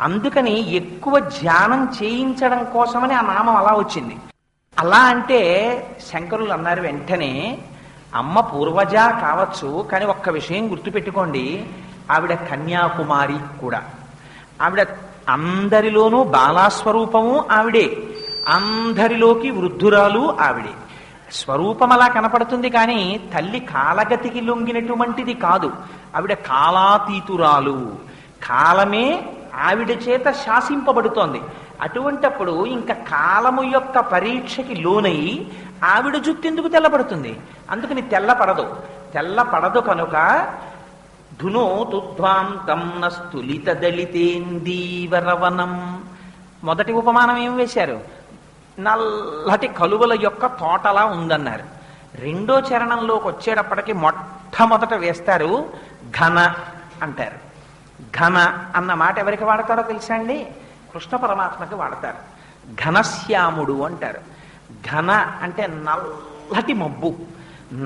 అందుకని ఎక్కువ ధ్యానం చేయించడం కోసమని ఆ నామం అలా వచ్చింది. అలా అంటే శంకరులు అన్నారు వెంటనే, అమ్మ పూర్వజ కావచ్చు, కానీ ఒక్క విషయం గుర్తుపెట్టుకోండి, ఆవిడ కన్యాకుమారి కూడా. ఆవిడ అందరిలోనూ బాలాస్వరూపము ఆవిడే, అందరిలోకి వృద్ధురాలు ఆవిడే. స్వరూపం అలా కనపడుతుంది కానీ తల్లి కాలగతికి లొంగినటువంటిది కాదు. ఆవిడ కాలాతీతురాలు, కాలమే ఆవిడ చేత శాసింపబడుతోంది. అటువంటప్పుడు ఇంకా కాలము యొక్క పరీక్షకి లోనై ఆవిడ జుత్తెందుకు తెల్లబడుతుంది? అందుకని తెల్లపడదు కనుక ధునోతుధ్వాంతం నస్తులిత దళితేందీవరవనం. మొదటి ఉపమానం ఏం వేశారు? నల్లటి కలువల యొక్క తోటలా ఉందన్నారు. రెండో చరణంలోకి వచ్చేటప్పటికి మొట్టమొదట వేస్తారు ఘన అంటారు. ఘన అన్న మాట ఎవరికి వాడతారో తెలుసా అండి? కృష్ణ పరమాత్మకి వాడతారు. ఘనశ్యాముడు అంటారు. ఘన అంటే నల్లటి మబ్బు.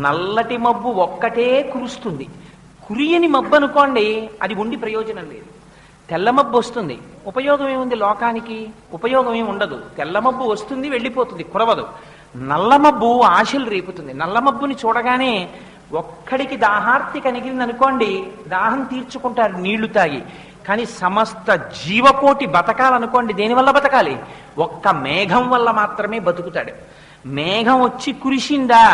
నల్లటి మబ్బు ఒక్కటే కురుస్తుంది. కురియని మబ్బు అనుకోండి, అది ఉండి ప్రయోజనం లేదు. తెల్ల మబ్బు వస్తుంది, ఉపయోగం ఏముంది? లోకానికి ఉపయోగం ఏమి ఉండదు. తెల్ల మబ్బు వస్తుంది, వెళ్ళిపోతుంది, కురవదు. నల్ల మబ్బు ఆశలు రేపుతుంది. నల్ల మబ్బుని చూడగానే ఒక్కడికి దాహార్తి కలిగింది అనుకోండి, దాహం తీర్చుకుంటారు నీళ్లు తాగి. కానీ సమస్త జీవకోటి బతకాలనుకోండి, దేనివల్ల బతకాలి? ఒక్క మేఘం వల్ల మాత్రమే బతుకుతాడు. మేఘం వచ్చి కురిసిందా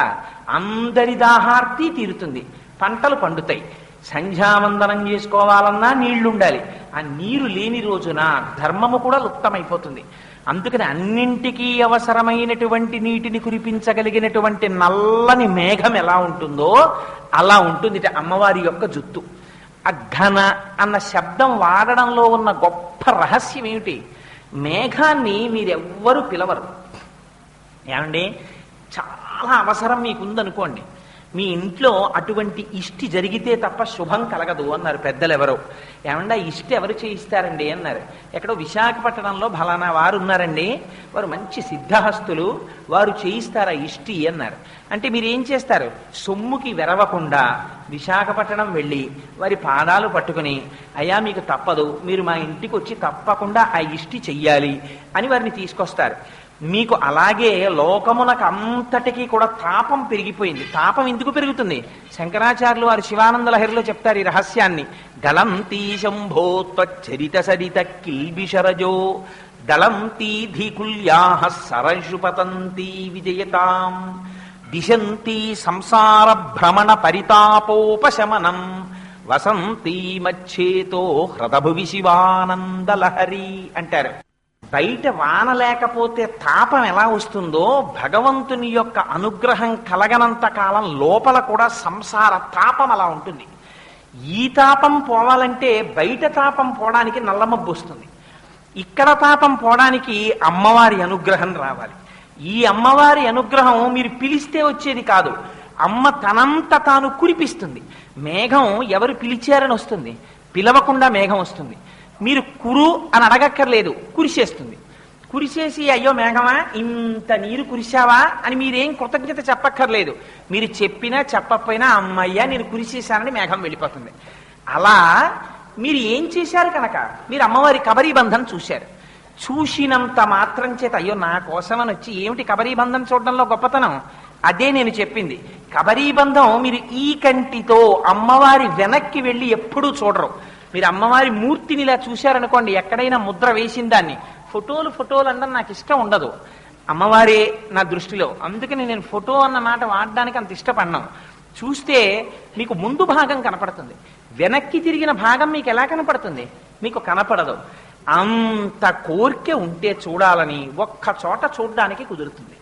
అందరి దాహార్తి తీరుతుంది, పంటలు పండుతాయి. సంధ్యావందనం చేసుకోవాలన్నా నీళ్లుండాలి. ఆ నీరు లేని రోజున ధర్మము కూడా లుప్తమైపోతుంది. అందుకని అన్నింటికీ అవసరమైనటువంటి నీటిని కురిపించగలిగినటువంటి నల్లని మేఘం ఎలా ఉంటుందో అలా ఉంటుంది అమ్మవారి యొక్క జుత్తు. అఘన అన్న శబ్దం వాడడంలో ఉన్న గొప్ప రహస్యం ఏమిటి? మేఘాన్ని మీరెవ్వరూ పిలవరు. ఏమండి, చాలా అవసరం మీకుందనుకోండి, మీ ఇంట్లో అటువంటి ఇష్టి జరిగితే తప్ప శుభం కలగదు అన్నారు పెద్దలు. ఎవరో ఏమన్నా ఇష్టి ఎవరు చేయిస్తారండి అన్నారు. ఎక్కడో విశాఖపట్నంలో ఫలానా వారు ఉన్నారండి, వారు మంచి సిద్ధహస్తులు, వారు చేయిస్తారా ఇష్టి అన్నారు. అంటే మీరు ఏం చేస్తారు? సొమ్ముకి వెరవకుండా విశాఖపట్నం వెళ్ళి వారి పాదాలు పట్టుకుని, అయ్యా మీకు తప్పదు, మీరు మా ఇంటికి వచ్చి తప్పకుండా ఆ ఇష్టి చెయ్యాలి అని వారిని తీసుకొస్తారు. మీకు అలాగే లోకమునకు అంతటికీ కూడా తాపం పెరిగిపోయింది. తాపం ఎందుకు పెరుగుతుంది? శంకరాచార్యులు వారు శివానంద లహరిలో చెప్తారు ఈ రహస్యాన్ని. గలంతీ శంభో త్వచ్చరిత సరిత కిల్బిషరజో దళంతీ ధీకుల్యాః సరజుపతంతీ విజయతాం దిశంతీ సంసార భ్రమణ పరితాపోపశమనం వసంతీ మచ్చేతో హ్రదభువి శివానంద లహరి అంటారు. బయట వాన లేకపోతే తాపం ఎలా వస్తుందో భగవంతుని యొక్క అనుగ్రహం కలగనంత కాలం లోపల కూడా సంసార తాపం అలా ఉంటుంది. ఈ తాపం పోవాలంటే బయట తాపం పోవడానికి నల్లమబ్బు వస్తుంది, ఇక్కడ తాపం పోవడానికి అమ్మవారి అనుగ్రహం రావాలి. ఈ అమ్మవారి అనుగ్రహం మీరు పిలిస్తే వచ్చేది కాదు, అమ్మ తనంత తాను కురిపిస్తుంది. మేఘం ఎవరు పిలిచారని వస్తుంది, పిలవకుండా మేఘం వస్తుంది. మీరు కురు అని అడగక్కర్లేదు, కురిసేస్తుంది. కురిసేసి అయ్యో మేఘమా ఇంత నీరు కురిశావా అని మీరేం కృతజ్ఞత చెప్పక్కర్లేదు. మీరు చెప్పినా చెప్పకపోయినా అమ్మయ్యా నేను కురిసేశానని మేఘం వెళ్ళిపోతుంది. అలా మీరు ఏం చేశారు కనుక మీరు అమ్మవారి కబరీబంధం చూశారు. చూసినంత మాత్రం చేత అయ్యో నా కోసమని వచ్చి ఏమిటి కబరీబంధం చూడడంలో గొప్పతనం, అదే నేను చెప్పింది. కబరీబంధం మీరు ఈ కంటితో అమ్మవారి వెనక్కి వెళ్ళి ఎప్పుడూ చూడరు. మీరు అమ్మవారి మూర్తిని ఇలా చూశారనుకోండి, ఎక్కడైనా ముద్ర వేసిన దాన్ని ఫోటోలు అనడం నాకు ఇష్టం ఉండదు, అమ్మవారే నా దృష్టిలో. అందుకని నేను ఫోటో అన్న మాట వాడడానికి అంత ఇష్టపడ్డాను. చూస్తే మీకు ముందు భాగం కనపడుతుంది, వెనక్కి తిరిగిన భాగం మీకు ఎలా కనపడుతుంది, మీకు కనపడదు. అంత కోరిక ఉంటే చూడాలని ఒక్క చోట చూడడానికి కుదురుతుంది.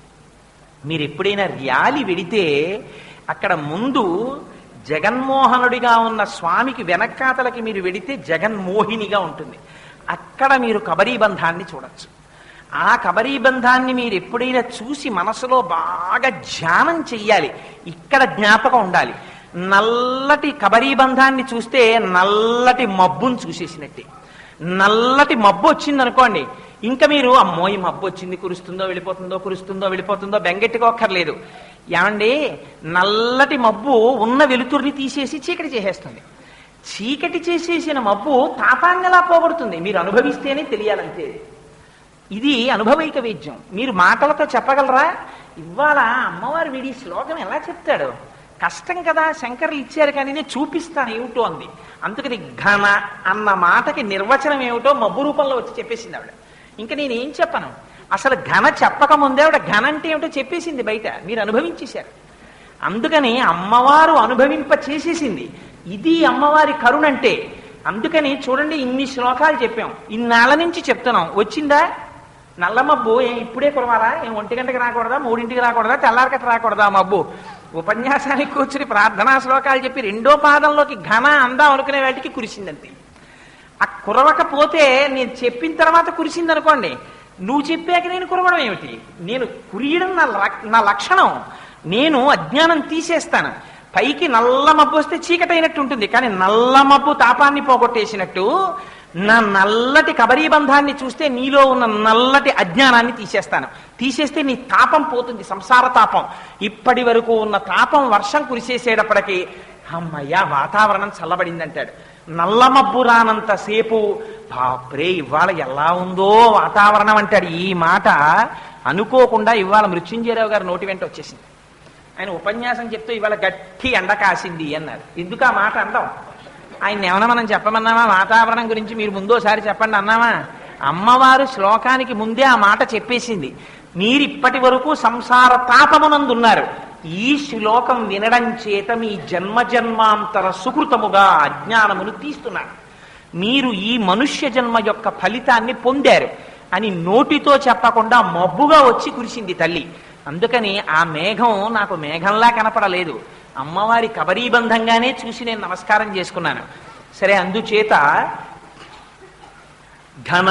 మీరు ఎప్పుడైనా ర్యాలీ వెడితే అక్కడ ముందు జగన్మోహనుడిగా ఉన్న స్వామికి వెనక్కాతలకి మీరు వెడితే జగన్మోహినిగా ఉంటుంది. అక్కడ మీరు కబరీబంధాన్ని చూడొచ్చు. ఆ కబరీబంధాన్ని మీరు ఎప్పుడైనా చూసి మనసులో బాగా ధ్యానం చెయ్యాలి. ఇక్కడ జ్ఞాపకం ఉండాలి. నల్లటి కబరీబంధాన్ని చూస్తే నల్లటి మబ్బును చూసేసినట్టే. నల్లటి మబ్బు వచ్చిందనుకోండి, ఇంకా మీరు అమ్మో ఈ మబ్బు వచ్చింది, కురుస్తుందో వెళ్ళిపోతుందో బెంగెట్టుకోక్కర్లేదు. ఏమండి, నల్లటి మబ్బు ఉన్న వెలుతురిని తీసేసి చీకటి చేసేస్తుంది. చీకటి చేసేసిన మబ్బు తాపాన్ని ఎలా పోగొడుతుంది మీరు అనుభవిస్తేనే తెలియాలంతే. ఇది అనుభవైక వేద్యం. మీరు మాటలతో చెప్పగలరా? ఇవాళ అమ్మవారు వీడి శ్లోకం ఎలా చెప్తాడు, కష్టం కదా, శంకర్లు ఇచ్చారు కానీ నేను చూపిస్తాను ఏమిటో అంది. అందుకని ఘన అన్న మాటకి నిర్వచనం ఏమిటో మబ్బు రూపంలో వచ్చి చెప్పేసింది ఆవిడ. ఇంకా నేనేం చెప్పను, అసలు ఘన చెప్పకముందే ఆవిడ ఘన అంటే ఏమిటో చెప్పేసింది, బయట మీరు అనుభవించేశారు. అందుకని అమ్మవారు అనుభవింప చేసేసింది. ఇది అమ్మవారి కరుణంటే. అందుకని చూడండి, ఇన్ని శ్లోకాలు చెప్పాం, ఇన్నాళ్ళ నుంచి చెప్తున్నాం. వచ్చిందా నల్ల మబ్బు? ఇప్పుడే కురవాలా? 1 గంటకి రాకూడదా, 3 రాకూడదా, తెల్లారికట రాకూడదా మబ్బు? ఉపన్యాసానికి కూర్చుని ప్రార్థనా శ్లోకాలు చెప్పి 2వ పాదంలోకి ఘన అందాం అనుకునే వాటికి కురిసిందంతే. ఆ కురవకపోతే నేను చెప్పిన తర్వాత కురిసిందనుకోండి, నువ్వు చెప్పాక నేను కురవడం ఏమిటి? నేను కురియడం నా లక్షణం. నేను అజ్ఞానం తీసేస్తాను. పైకి నల్ల మబ్బు వస్తే చీకటైనట్టు ఉంటుంది, కానీ నల్ల మబ్బు తాపాన్ని పోగొట్టేసినట్టు నా నల్లటి కబరీబంధాన్ని చూస్తే నీలో ఉన్న నల్లటి అజ్ఞానాన్ని తీసేస్తాను. తీసేస్తే నీ తాపం పోతుంది, సంసార తాపం. ఇప్పటి వరకు ఉన్న తాపం వర్షం కురిసేసేటప్పటికీ అమ్మయ్యా వాతావరణం చల్లబడింది అంటాడు. నల్ల మబ్బు రానంతసేపు బాప్రే ఇవాళ ఎలా ఉందో వాతావరణం అంటాడు. ఈ మాట అనుకోకుండా ఇవాళ మృత్యుంజయరావు గారు నోటి వెంట వచ్చేసింది. ఆయన ఉపన్యాసం చెప్తూ ఇవాళ గట్టి ఎండ కాసింది అన్నారు. ఎందుకు ఆ మాట అంటాం? ఆయన ఏమన్నా మనం చెప్పమన్నామా వాతావరణం గురించి? మీరు ముందోసారి చెప్పండి అన్నామా? అమ్మవారు శ్లోకానికి ముందే ఆ మాట చెప్పేసింది. మీరు ఇప్పటి వరకు సంసార తాపమునందున్నారు. ఈ శ్లోకం వినడం చేత మీ జన్మజన్మాంతర సుకృతముగా అజ్ఞానమును తీస్తున్నారు. మీరు ఈ మనుష్య జన్మ యొక్క ఫలితాన్ని పొందారు అని నోటితో చెప్పకుండా మబ్బుగా వచ్చి కురిసింది తల్లి. అందుకని ఆ మేఘం నాకు మేఘంలా కనపడలేదు, అమ్మవారి కబరీబంధంగానే చూసి నేను నమస్కారం చేసుకున్నాను. సరే, అందుచేత ఘన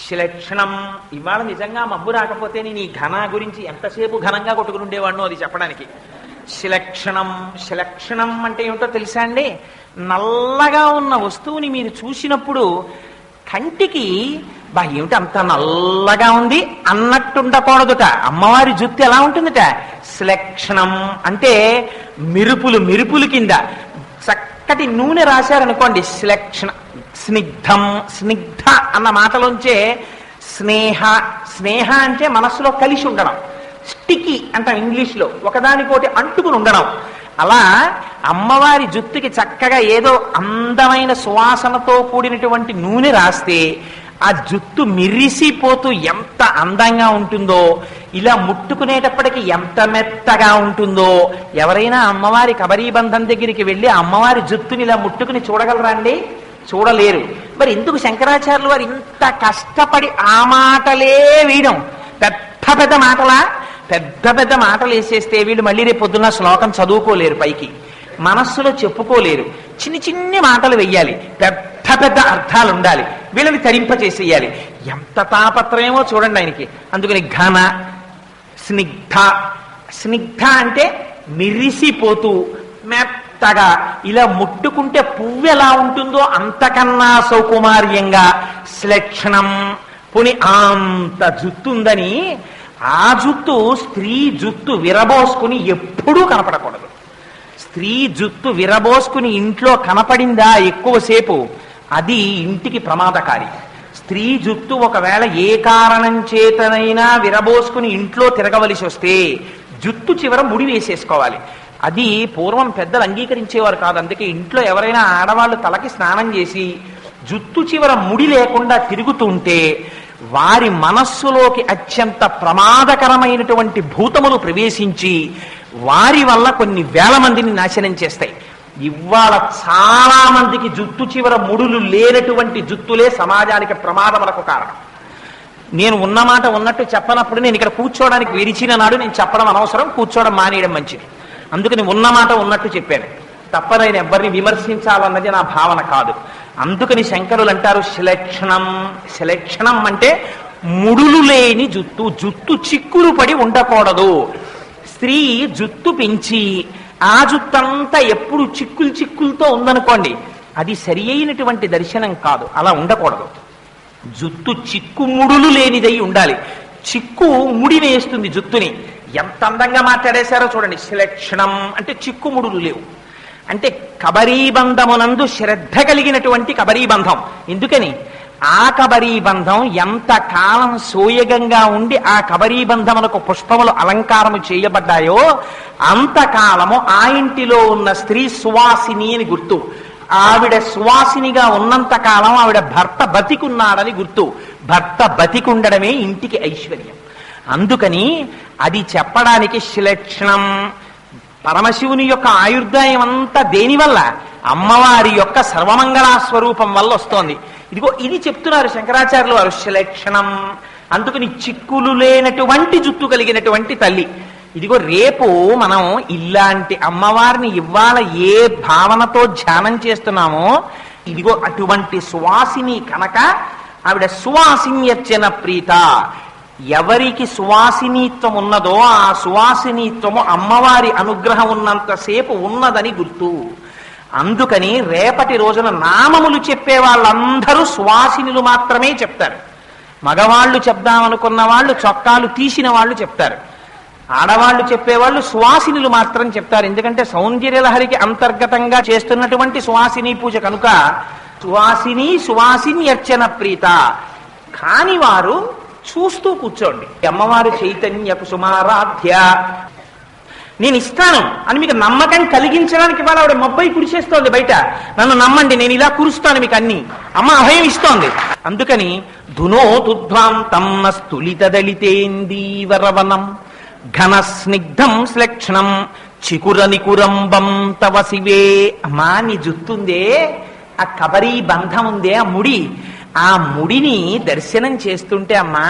శ్లక్షణం. ఇవాళ నిజంగా మబ్బు రాకపోతే నేను ఈ ఘన గురించి ఎంతసేపు ఘనంగా కొట్టుకుని ఉండేవాడినో అది చెప్పడానికి. శ్లక్షణం అంటే ఏమిటో తెలుసా అండి? నల్లగా ఉన్న వస్తువుని మీరు చూసినప్పుడు కంటికి బా ఏమిటి అంత నల్లగా ఉంది అన్నట్టుండకూడదుట. అమ్మవారి జుత్తు ఎలా ఉంటుందిట? శ్లక్షణం అంటే మెరుపులు కింద చక్కటి నూనె రాశారనుకోండి, శ్లక్షణ. స్నిగ్ధ అన్న మాటలోంచే స్నేహ అంటే మనస్సులో కలిసి ఉండడం. స్టికి అంటాం ఇంగ్లీష్లో, ఒకదానికోటి అంటుకుని ఉండడం. అలా అమ్మవారి జుత్తుకి చక్కగా ఏదో అందమైన సువాసనతో కూడినటువంటి నూనె రాస్తే ఆ జుత్తు మిరిసిపోతూ ఎంత అందంగా ఉంటుందో, ఇలా ముట్టుకునేటప్పటికి ఎంత మెత్తగా ఉంటుందో. ఎవరైనా అమ్మవారి కబరీబంధం దగ్గరికి వెళ్ళి అమ్మవారి జుత్తుని ఇలా ముట్టుకుని చూడగలరా అండి? చూడలేరు. మరి ఎందుకు శంకరాచార్యులు వారు ఇంత కష్టపడి ఆ మాటలే వేయడం? పెద్ద పెద్ద మాటలా? పెద్ద పెద్ద మాటలు వేసేస్తే వీళ్ళు మళ్ళీ రేపు పొద్దున్న శ్లోకం చదువుకోలేరు, పైకి మనస్సులో చెప్పుకోలేరు. చిన్ని చిన్ని మాటలు వెయ్యాలి, పెద్ద పెద్ద అర్థాలు ఉండాలి, వీళ్ళని తరింపచేసేయాలి. ఎంత తాపత్రయమో చూడండి ఆయనకి. అందుకని ఘన, స్నిగ్ధ. స్నిగ్ధ అంటే మిరిసిపోతూ మెత్తగా, ఇలా ముట్టుకుంటే పువ్వు ఎలా ఉంటుందో అంతకన్నా సౌకుమార్యంగా. శ్లక్షణం, పుని అంత జుత్తుందని, ఆ జుత్తు స్త్రీ జుత్తు విరబోసుకుని ఎప్పుడూ కనపడకూడదు. స్త్రీ జుత్తు విరబోసుకుని ఇంట్లో కనపడిందా ఎక్కువసేపు, అది ఇంటికి ప్రమాదకారి. స్త్రీ జుత్తు ఒకవేళ ఏ కారణం చేతనైనా విరబోసుకుని ఇంట్లో తిరగవలసి వస్తే జుత్తు చివర ముడి వేసేసుకోవాలి. అది పూర్వం పెద్దలు అంగీకరించేవారు కాదు. అందుకే ఇంట్లో ఎవరైనా ఆడవాళ్ళు తలకి స్నానం చేసి జుత్తు చివర ముడి లేకుండా తిరుగుతుంటే వారి మనస్సులోకి అత్యంత ప్రమాదకరమైనటువంటి భూతములు ప్రవేశించి వారి వల్ల కొన్ని వేల మందిని నాశనం చేస్తాయి. ఇవాళ చాలా మందికి జుత్తు చివర ముడులు లేనటువంటి జుత్తులే సమాజానికి ప్రమాదములకు కారణం. నేను ఉన్నమాట ఉన్నట్టు చెప్పనప్పుడు నేను ఇక్కడ కూర్చోవడానికి విరిచిన నాడు నేను చెప్పడం అనవసరం, కూర్చోవడం మానేయడం మంచిది. అందుకని ఉన్నమాట ఉన్నట్టు చెప్పాను. తప్పనైన ఎవరిని విమర్శించాలన్నది నా భావన కాదు. అందుకని శంకరులు అంటారు శ్లక్షణం. శ్లక్షణం అంటే ముడులు లేని జుత్తు, జుత్తు చిక్కులు పడి ఉండకూడదు. స్త్రీ జుత్తు పెంచి ఆ జుత్తంతా ఎప్పుడు చిక్కులు చిక్కులతో ఉందనుకోండి, అది సరి అయినటువంటి దర్శనం కాదు. అలా ఉండకూడదు. జుత్తు చిక్కు ముడులు లేనిదై ఉండాలి. చిక్కు ముడి వేస్తుంది జుత్తుని. ఎంత అందంగా మాట్లాడేశారో చూడండి. శ్లక్షణం అంటే చిక్కుముడులు లేవు. అంటే కబరీబంధమునందు శ్రద్ధ కలిగినటువంటి కబరీబంధం. ఎందుకని? ఆ కబరీబంధం ఎంత కాలం సోయగంగా ఉండి ఆ కబరీబంధమునకు పుష్పములు అలంకారము చేయబడ్డాయో అంతకాలము ఆ ఇంటిలో ఉన్న స్త్రీ సువాసిని అని గుర్తు. ఆవిడ సువాసినిగా ఉన్నంత కాలం ఆవిడ భర్త బతికున్నాడని గుర్తు. భర్త బతికుండడమే ఇంటికి ఐశ్వర్యం. అందుకని అది చెప్పడానికి శ్లక్షణం. పరమశివుని యొక్క ఆయుర్దాయం అంతా దేనివల్ల? అమ్మవారి యొక్క సర్వమంగళా స్వరూపం వల్ల వస్తోంది. ఇదిగో ఇది చెప్తున్నారు శంకరాచార్యులు వారు, శ్లక్షణం. అందుకని చిక్కులు లేనటువంటి జుత్తు కలిగినటువంటి తల్లి. ఇదిగో రేపు మనం ఇలాంటి అమ్మవారిని ఇవాళ ఏ భావనతో ధ్యానం చేస్తున్నామో, ఇదిగో అటువంటి సువాసిని కనుక ఆవిడ సువాసిన్యర్చన ప్రీత. ఎవరికి సువాసినీత్వం ఉన్నదో ఆ సువాసినీత్వము అమ్మవారి అనుగ్రహం ఉన్నంతసేపు ఉన్నదని గుర్తు. అందుకని రేపటి రోజున నామములు చెప్పే వాళ్ళందరూ సువాసినులు మాత్రమే చెప్తారు. మగవాళ్ళు చెప్దామనుకున్న వాళ్ళు చొక్కాలు తీసిన వాళ్ళు చెప్తారు. ఆడవాళ్ళు చెప్పేవాళ్ళు సువాసినులు మాత్రం చెప్తారు. ఎందుకంటే సౌందర్యలహరికి అంతర్గతంగా చేస్తున్నటువంటి సువాసిని పూజ కనుక సువాసిని సువాసిన్యర్చన ప్రీత. కాని వారు చూస్తూ కూర్చోండి. అమ్మవారు చైతన్య కుసుమారాధ్య, నేను ఇస్తాను అని మీకు నమ్మకం కలిగించడానికి వాళ్ళ ఆవిడ మొబ్బై కురిసేస్తోంది బయట. నన్ను నమ్మండి, నేను ఇలా కురుస్తాను మీకు అన్ని. అమ్మ అభయం ఇస్తోంది. అందుకని ధునోతుధ్వాంతం స్థులిత దళితేందీవరవనం ఘన స్నిగ్ధం శ్లక్షణం చికుర నికురంబం తవ శివే. అమ్మా నీ జుత్తుందే, ఆ కబరీ బంధం ఉందే, ఆ ముడి, ఆ ముడిని దర్శనం చేస్తుంటే అమ్మా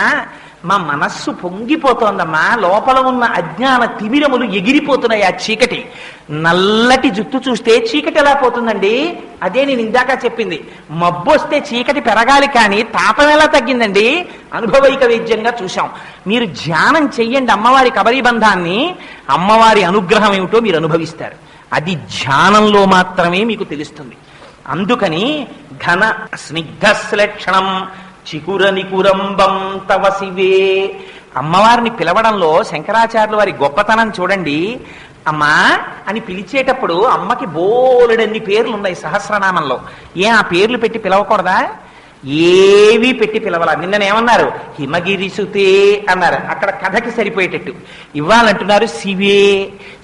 మా మనస్సు పొంగిపోతోందమ్మా. లోపల ఉన్న అజ్ఞాన తిమిరములు ఎగిరిపోతున్నాయి. ఆ చీకటి, నల్లటి జుత్తు చూస్తే చీకటి ఎలా పోతుందండి? అదే నేను ఇందాక చెప్పింది. మబ్బు వస్తే చీకటి పెరగాలి, కానీ తాపం ఎలా తగ్గిందండి? అనుభవైక వేద్యంగా చూశాం. మీరు ధ్యానం చెయ్యండి అమ్మవారి కబరీబంధాన్ని, అమ్మవారి అనుగ్రహం ఏమిటో మీరు అనుభవిస్తారు. అది ధ్యానంలో మాత్రమే మీకు తెలుస్తుంది. అందుకని ఘన స్నిగ్ధ శ్లక్షణం చికుర నికురంబం తవ శివే. అమ్మవారిని పిలవడంలో శంకరాచార్యుల వారి గొప్పతనం చూడండి. అమ్మా అని పిలిచేటప్పుడు అమ్మకి బోలెడన్ని పేర్లు ఉన్నాయి సహస్రనామంలో. ఆ పేర్లు పెట్టి పిలవకూడదా? ఏవి పెట్టి పిలవాల. నిన్ననేమన్నారు? హిమగిరిసుతే అన్నారు. అక్కడ కథకి సరిపోయేటట్టు. ఇవ్వాలంటున్నారు శివే.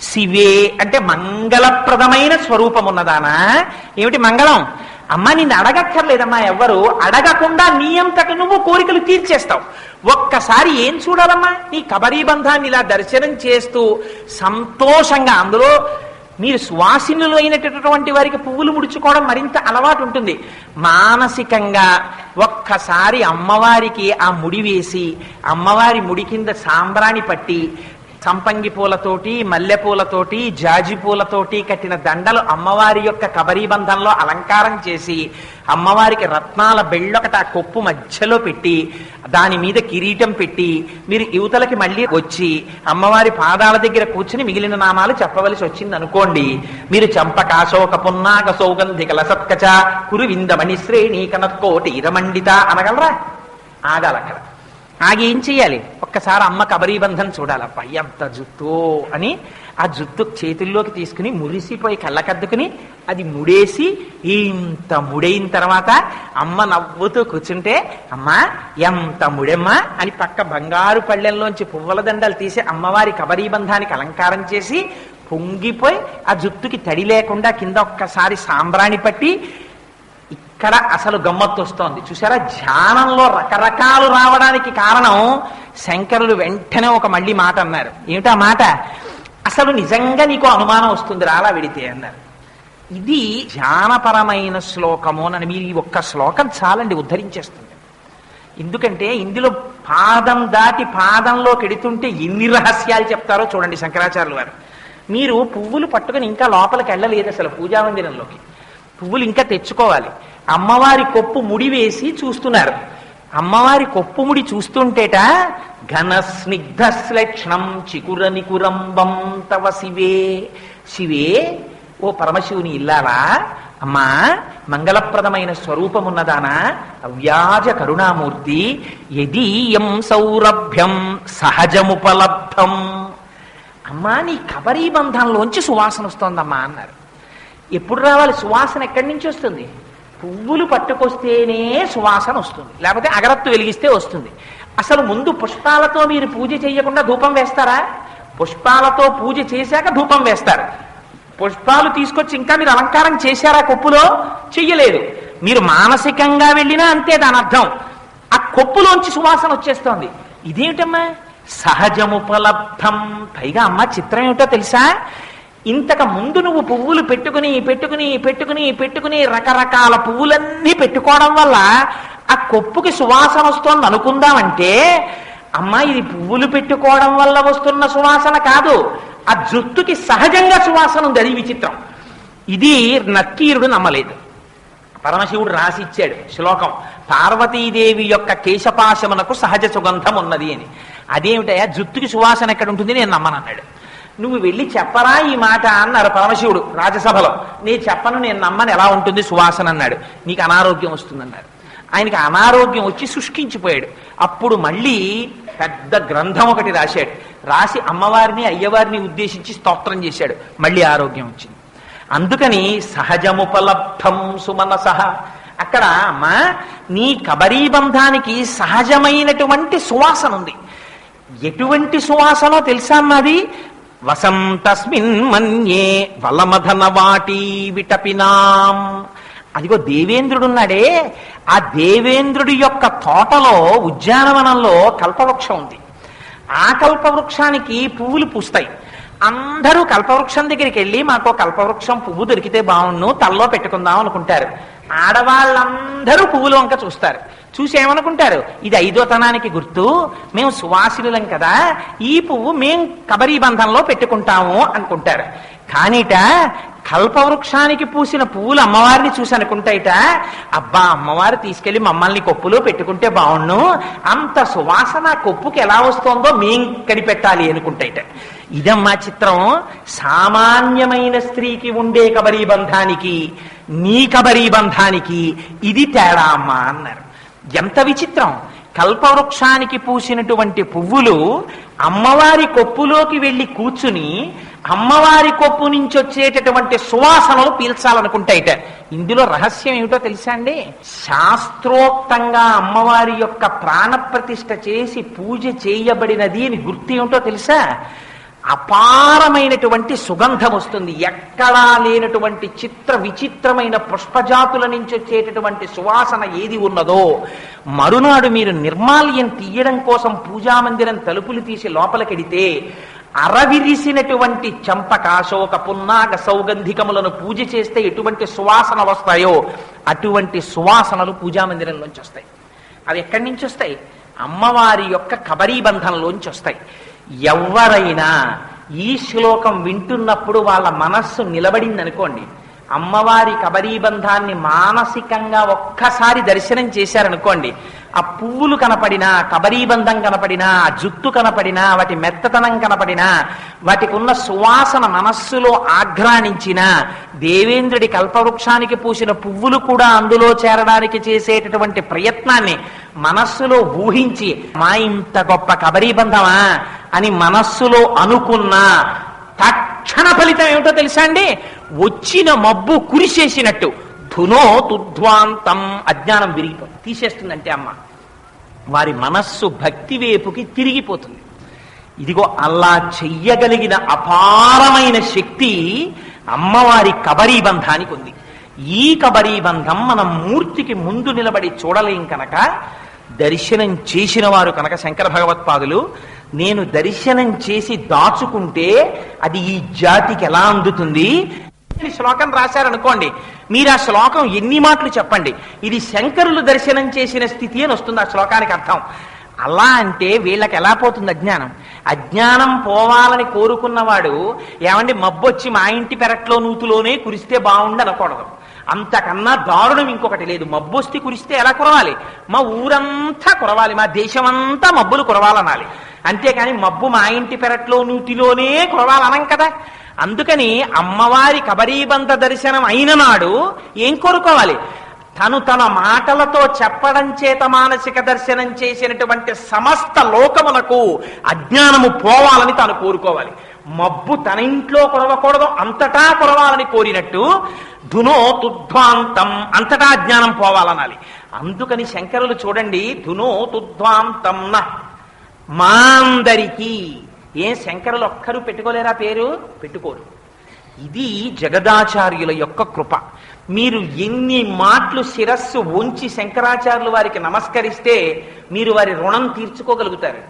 శివే అంటే మంగళప్రదమైన స్వరూపం ఉన్నదానా? ఏమిటి మంగళం? అమ్మ నిన్ను అడగక్కర్లేదమ్మా, ఎవ్వరు అడగకుండా నీ అంతట నువ్వు కోరికలు తీర్చేస్తావు. ఒక్కసారి ఏం చూడాలమ్మా? నీ కబరీబంధాన్ని ఇలా దర్శనం చేస్తూ సంతోషంగా, అందులో మీరు సువాసినులు అయినటువంటి వారికి పువ్వులు ముడుచుకోవడం మరింత అలవాటు ఉంటుంది. మానసికంగా ఒక్కసారి అమ్మవారికి ఆ ముడి వేసి అమ్మవారి ముడి కింద సాంబ్రాణి పట్టి సంపంగి పూలతోటి మల్లె పూలతోటి జాజి పూలతోటి కట్టిన దండలు అమ్మవారి యొక్క కబరీబంధంలో అలంకారం చేసి అమ్మవారికి రత్నాల బెళ్ళొకట ఆ కొప్పు మధ్యలో పెట్టి దాని మీద కిరీటం పెట్టి మీరు యువతలకి మళ్ళీ వచ్చి అమ్మవారి పాదాల దగ్గర కూర్చుని మిగిలిన నామాలు చెప్పవలసి వచ్చింది అనుకోండి, మీరు చంపకాశోక పున్నాక సౌగంధిక లసత్కచ కురు విందమణి శ్రేణి కనత్కోటి ఇరమండిత అనగలరా? ఆగాలక్కడ. ఆగి ఏం చెయ్యాలి? ఒక్కసారి అమ్మ కబరీబంధం చూడాలప్ప, ఎంత జుత్తు అని ఆ జుత్తు చేతుల్లోకి తీసుకుని మురిసిపోయి కళ్ళకద్దుకుని అది ముడేసి ఇంత ముడైన తర్వాత అమ్మ నవ్వుతూ కూర్చుంటే, అమ్మా ఎంత ముడెమ్మా అని పక్క బంగారు పళ్ళెల్లోంచి పువ్వుల దండలు తీసి అమ్మవారి కబరీబంధానికి అలంకారం చేసి పొంగిపోయి ఆ జుత్తుకి తడి లేకుండా కింద ఒక్కసారి సాంబ్రాణి పట్టి ఇక్కడ అసలు గమ్మత్తు వస్తోంది చూసారా. ధ్యానంలో రకరకాలు రావడానికి కారణం శంకరులు వెంటనే ఒక మళ్ళీ మాట అన్నారు. ఏమిటా మాట? అసలు నిజంగా నీకు అనుమానం వస్తుంది రాలా వెడితే అన్నారు. ఇది ధ్యానపరమైన శ్లోకము అని మీరు ఈ ఒక్క శ్లోకం చాలండి ఉద్ధరించేస్తుంది. ఎందుకంటే ఇందులో పాదం దాటి పాదంలో కెడుతుంటే ఎన్ని రహస్యాలు చెప్తారో చూడండి శంకరాచార్యులు వారు. మీరు పువ్వులు పట్టుకుని ఇంకా లోపలికి వెళ్ళలేదు అసలు పూజామందిరంలోకి. పువ్వులు ఇంకా తెచ్చుకోవాలి. అమ్మవారి కొప్పు ముడి వేసి చూస్తున్నారు. అమ్మవారి కొప్పు ముడి చూస్తుంటేట ఘన స్నిగ్ధ శ్లేక్షణం చికుర నికురంబం తవ శివే. శివే, ఓ పరమశివుని ఇల్లాలా, అమ్మా మంగళప్రదమైన స్వరూపమున్నదానా, అవ్యాజ కరుణామూర్తి, యదీయం సౌరభ్యం సహజముపలబ్ధం. అమ్మా నీ కబరీబంధంలోంచి సువాసన వస్తోందమ్మా అన్నారు. ఎప్పుడు రావాలి సువాసన? ఎక్కడి నుంచి వస్తుంది? పువ్వులు పట్టుకొస్తేనే సువాసన వస్తుంది, లేకపోతే అగరత్తు వెలిగిస్తే వస్తుంది. అసలు ముందు పుష్పాలతో మీరు పూజ చేయకుండా ధూపం వేస్తారా? పుష్పాలతో పూజ చేశాక ధూపం వేస్తారు. పుష్పాలు తీసుకొచ్చి ఇంకా మీరు అలంకారం చేశారా కొప్పులో? చెయ్యలేదు. మీరు మానసికంగా వెళ్ళినా అంతే దాని అర్థం. ఆ కొప్పులోంచి సువాసన వచ్చేస్తోంది. ఇదేమిటమ్మా? సహజముపలబ్ధం. పైగా అమ్మ చిత్రం ఏమిటో తెలుసా? ఇంతకు ముందు నువ్వు పువ్వులు పెట్టుకుని పెట్టుకుని పెట్టుకుని పెట్టుకుని రకరకాల పువ్వులన్నీ పెట్టుకోవడం వల్ల ఆ కొప్పుకి సువాసన వస్తోంది అనుకుందామంటే, అమ్మా ఇది పువ్వులు పెట్టుకోవడం వల్ల వస్తున్న సువాసన కాదు, ఆ జుత్తుకి సహజంగా సువాసన ఉంది. అది విచిత్రం. ఇది నక్కీరుడు నమ్మలేదు. పరమశివుడు రాసిచ్చాడు శ్లోకం, పార్వతీదేవి యొక్క కేశపాశమునకు సహజ సుగంధం ఉన్నది అని. అదేమిటయా జుత్తుకి సువాసన ఎక్కడ ఉంటుంది? నేను నమ్మనన్నాడు. నువ్వు వెళ్ళి చెప్పరా ఈ మాట అన్నారు పరమశివుడు రాజసభలో. నేను చెప్పను, నేను నమ్మని, ఎలా ఉంటుంది సువాసన అన్నాడు. నీకు అనారోగ్యం వస్తుందన్నారు. ఆయనకి అనారోగ్యం వచ్చి శుష్కించిపోయాడు. అప్పుడు మళ్ళీ పెద్ద గ్రంథం ఒకటి రాశాడు. రాసి అమ్మవారిని అయ్యవారిని ఉద్దేశించి స్తోత్రం చేశాడు. మళ్ళీ ఆరోగ్యం వచ్చింది. అందుకని సహజముపలబ్ధం సుమనసః. అక్కడ అమ్మ నీ కబరీబంధానికి సహజమైనటువంటి సువాసన ఉంది. ఎటువంటి సువాసనో తెలుసా అన్నది? వసంతస్మిన్ మన్యే వలమధన వాటి విటపినాం. అదిగో దేవేంద్రుడున్నాడే, ఆ దేవేంద్రుడి యొక్క తోటలో ఉద్యానవనంలో కల్పవృక్షం ఉంది. ఆ కల్పవృక్షానికి పువ్వులు పూస్తాయి. అందరూ కల్పవృక్షం దగ్గరికి వెళ్ళి మాకు కల్పవృక్షం పువ్వు దొరికితే బాగుండు, తల్లో పెట్టుకుందాం అనుకుంటారు. ఆడవాళ్ళందరూ పువ్వులు వంక చూస్తారు. చూసి ఏమనుకుంటారు? ఇది ఐదోతనానికి గుర్తు, మేము సువాసినులం కదా, ఈ పువ్వు మేం కబరీబంధంలో పెట్టుకుంటాము అనుకుంటారు. కానీట కల్పవృక్షానికి పూసిన పువ్వులు అమ్మవారిని చూసి అనుకుంటాయిట, అబ్బా అమ్మవారు తీసుకెళ్లి మమ్మల్ని కొప్పులో పెట్టుకుంటే బాగుండు, అంత సువాసన కొప్పుకి ఎలా వస్తోందో మేం కనిపెట్టాలి అనుకుంటాయిట. ఇదమ్మా చిత్రం. సామాన్యమైన స్త్రీకి ఉండే కబరీబంధానికి నీ కబరీబంధానికి ఇది తేడా అమ్మా అన్నారు. ఎంత విచిత్రం! కల్పవృక్షానికి పూసినటువంటి పువ్వులు అమ్మవారి కొప్పులోకి వెళ్ళి కూర్చుని అమ్మవారి కొప్పు నుంచి వచ్చేటటువంటి సువాసనలు పీల్చాలనుకుంటాయిట. ఇందులో రహస్యం ఏమిటో తెలుసా అండి? శాస్త్రోక్తంగా అమ్మవారి యొక్క ప్రాణప్రతిష్ఠ చేసి పూజ చేయబడినది అని గుర్తు ఏమిటో తెలుసా? అపారమైనటువంటి సుగంధం వస్తుంది. ఎక్కడా లేనటువంటి చిత్ర విచిత్రమైన పుష్పజాతుల నుంచి వచ్చేటటువంటి సువాసన ఏది ఉన్నదో, మరునాడు మీరు నిర్మాల్యం తీయడం కోసం పూజామందిరం తలుపులు తీసి లోపలికెడితే అరవిరిసినటువంటి చంపక, అశోక, పున్నాగ, సౌగంధికములను పూజ చేస్తే ఎటువంటి సువాసన వస్తాయో అటువంటి సువాసనలు పూజామందిరంలోంచి వస్తాయి. అవి ఎక్కడి నుంచి వస్తాయి? అమ్మవారి యొక్క కబరీబంధంలోంచి వస్తాయి. ఎవరైనా ఈ శ్లోకం వింటున్నప్పుడు వాళ్ళ మనస్సు నిలబడింది అనుకోండి, అమ్మవారి కబరీబంధాన్ని మానసికంగా ఒక్కసారి దర్శనం చేశారనుకోండి, ఆ పువ్వులు కనపడినా, కబరీబంధం కనపడినా, ఆ జుట్టు కనపడినా, వాటి మెత్తతనం కనపడినా, వాటికి ఉన్న సువాసన మనస్సులో ఆఘ్రానించిన, దేవేంద్రుడి కల్పవృక్షానికి పూసిన పువ్వులు కూడా అందులో చేరడానికి చేసేటటువంటి ప్రయత్నాన్ని మనస్సులో ఊహించి, మా ఇంత గొప్ప కబరీబంధమా అని మనస్సులో అనుకున్నా తక్షణ ఫలితం ఏమిటో తెలుసా అండి? వచ్చిన మబ్బు కురిసేసినట్టు ధునో తుధ్వాంతం, అజ్ఞానం విరిగిపోతుంది, తీసేస్తుందంటే అమ్మ వారి మనస్సు భక్తి వైపుకి తిరిగిపోతుంది. ఇదిగో అలా చెయ్యగలిగిన అపారమైన శక్తి అమ్మవారి కబరీబంధానికి ఉంది. ఈ కబరీబంధం మనం మూర్తికి ముందు నిలబడి చూడలేం కనుక, దర్శనం చేసిన వారు కనుక శంకర భగవత్పాదులు, నేను దర్శనం చేసి దాచుకుంటే అది ఈ జాతికి ఎలా అందుతుంది? శ్లోకం రాశారనుకోండి, మీరు ఆ శ్లోకం ఎన్ని మాటలు చెప్పండి, ఇది శంకరులు దర్శనం చేసిన స్థితి అని వస్తుంది ఆ శ్లోకానికి అర్థం. అలా అంటే వీళ్ళకి ఎలా పోతుంది అజ్ఞానం? అజ్ఞానం పోవాలని కోరుకున్నవాడు ఏమండి మబ్బొచ్చి మా ఇంటి పెరట్లో నూతులోనే కురిస్తే బాగుండి అనకూడదు. అంతకన్నా దారుణం ఇంకొకటి లేదు. మబ్బొస్తే కురిస్తే ఎలా కురవాలి? మా ఊరంతా కురవాలి, మా దేశమంతా మబ్బులు కురవాలనాలి. అంతేకాని మబ్బు మా ఇంటి పెరట్లో నూతిలోనే కురవాలనం కదా. అందుకని అమ్మవారి కబరీబంధ దర్శనం అయిన నాడు ఏం కోరుకోవాలి? తను తన మాటలతో చెప్పడం చేత మానసిక దర్శనం చేసినటువంటి సమస్త లోకమునకు అజ్ఞానము పోవాలని తాను కోరుకోవాలి. మబ్బు తన ఇంట్లో కురవకూడదు, అంతటా కురవాలని కోరినట్టు ధునో తుధ్వాంతం, అంతటా అజ్ఞానం పోవాలనాలి. అందుకని శంకరులు చూడండి, ధునో తుధ్వాంతం న, మా అందరికీ. ఏం శంకరులు ఒక్కరూ పెట్టుకోలేరా పేరు? పెట్టుకోరు. ఇది జగదాచార్యుల యొక్క కృప. మీరు ఎన్ని మాటలు శిరస్సు ఉంచి శంకరాచార్యులు వారికి నమస్కరిస్తే మీరు వారి రుణం తీర్చుకోగలుగుతారు.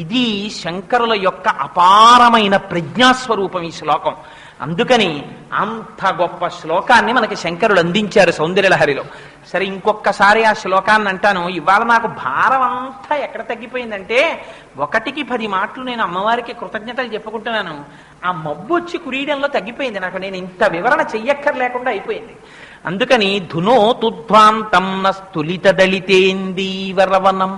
ఇది శంకరుల యొక్క అపారమైన ప్రజ్ఞాస్వరూపం ఈ శ్లోకం. అందుకని అంత గొప్ప శ్లోకాన్ని మనకి శంకరులు అందించారు సౌందర్యలహరిలో. సరే, ఇంకొకసారి ఆ శ్లోకాన్ని అంటాను. ఇవాళ నాకు భారం అంతా ఎక్కడ తగ్గిపోయిందంటే, 1కి 10 మాటలు నేను అమ్మవారికి కృతజ్ఞతలు చెప్పుకుంటున్నాను. ఆ మబ్బు వచ్చి కురీడంలో తగ్గిపోయింది నాకు. నేను ఇంత వివరణ చెయ్యక్కర్లేకుండా అయిపోయింది. అందుకని ధునో తుధ్వాంతం నస్తులిత దళితేందీవరవనం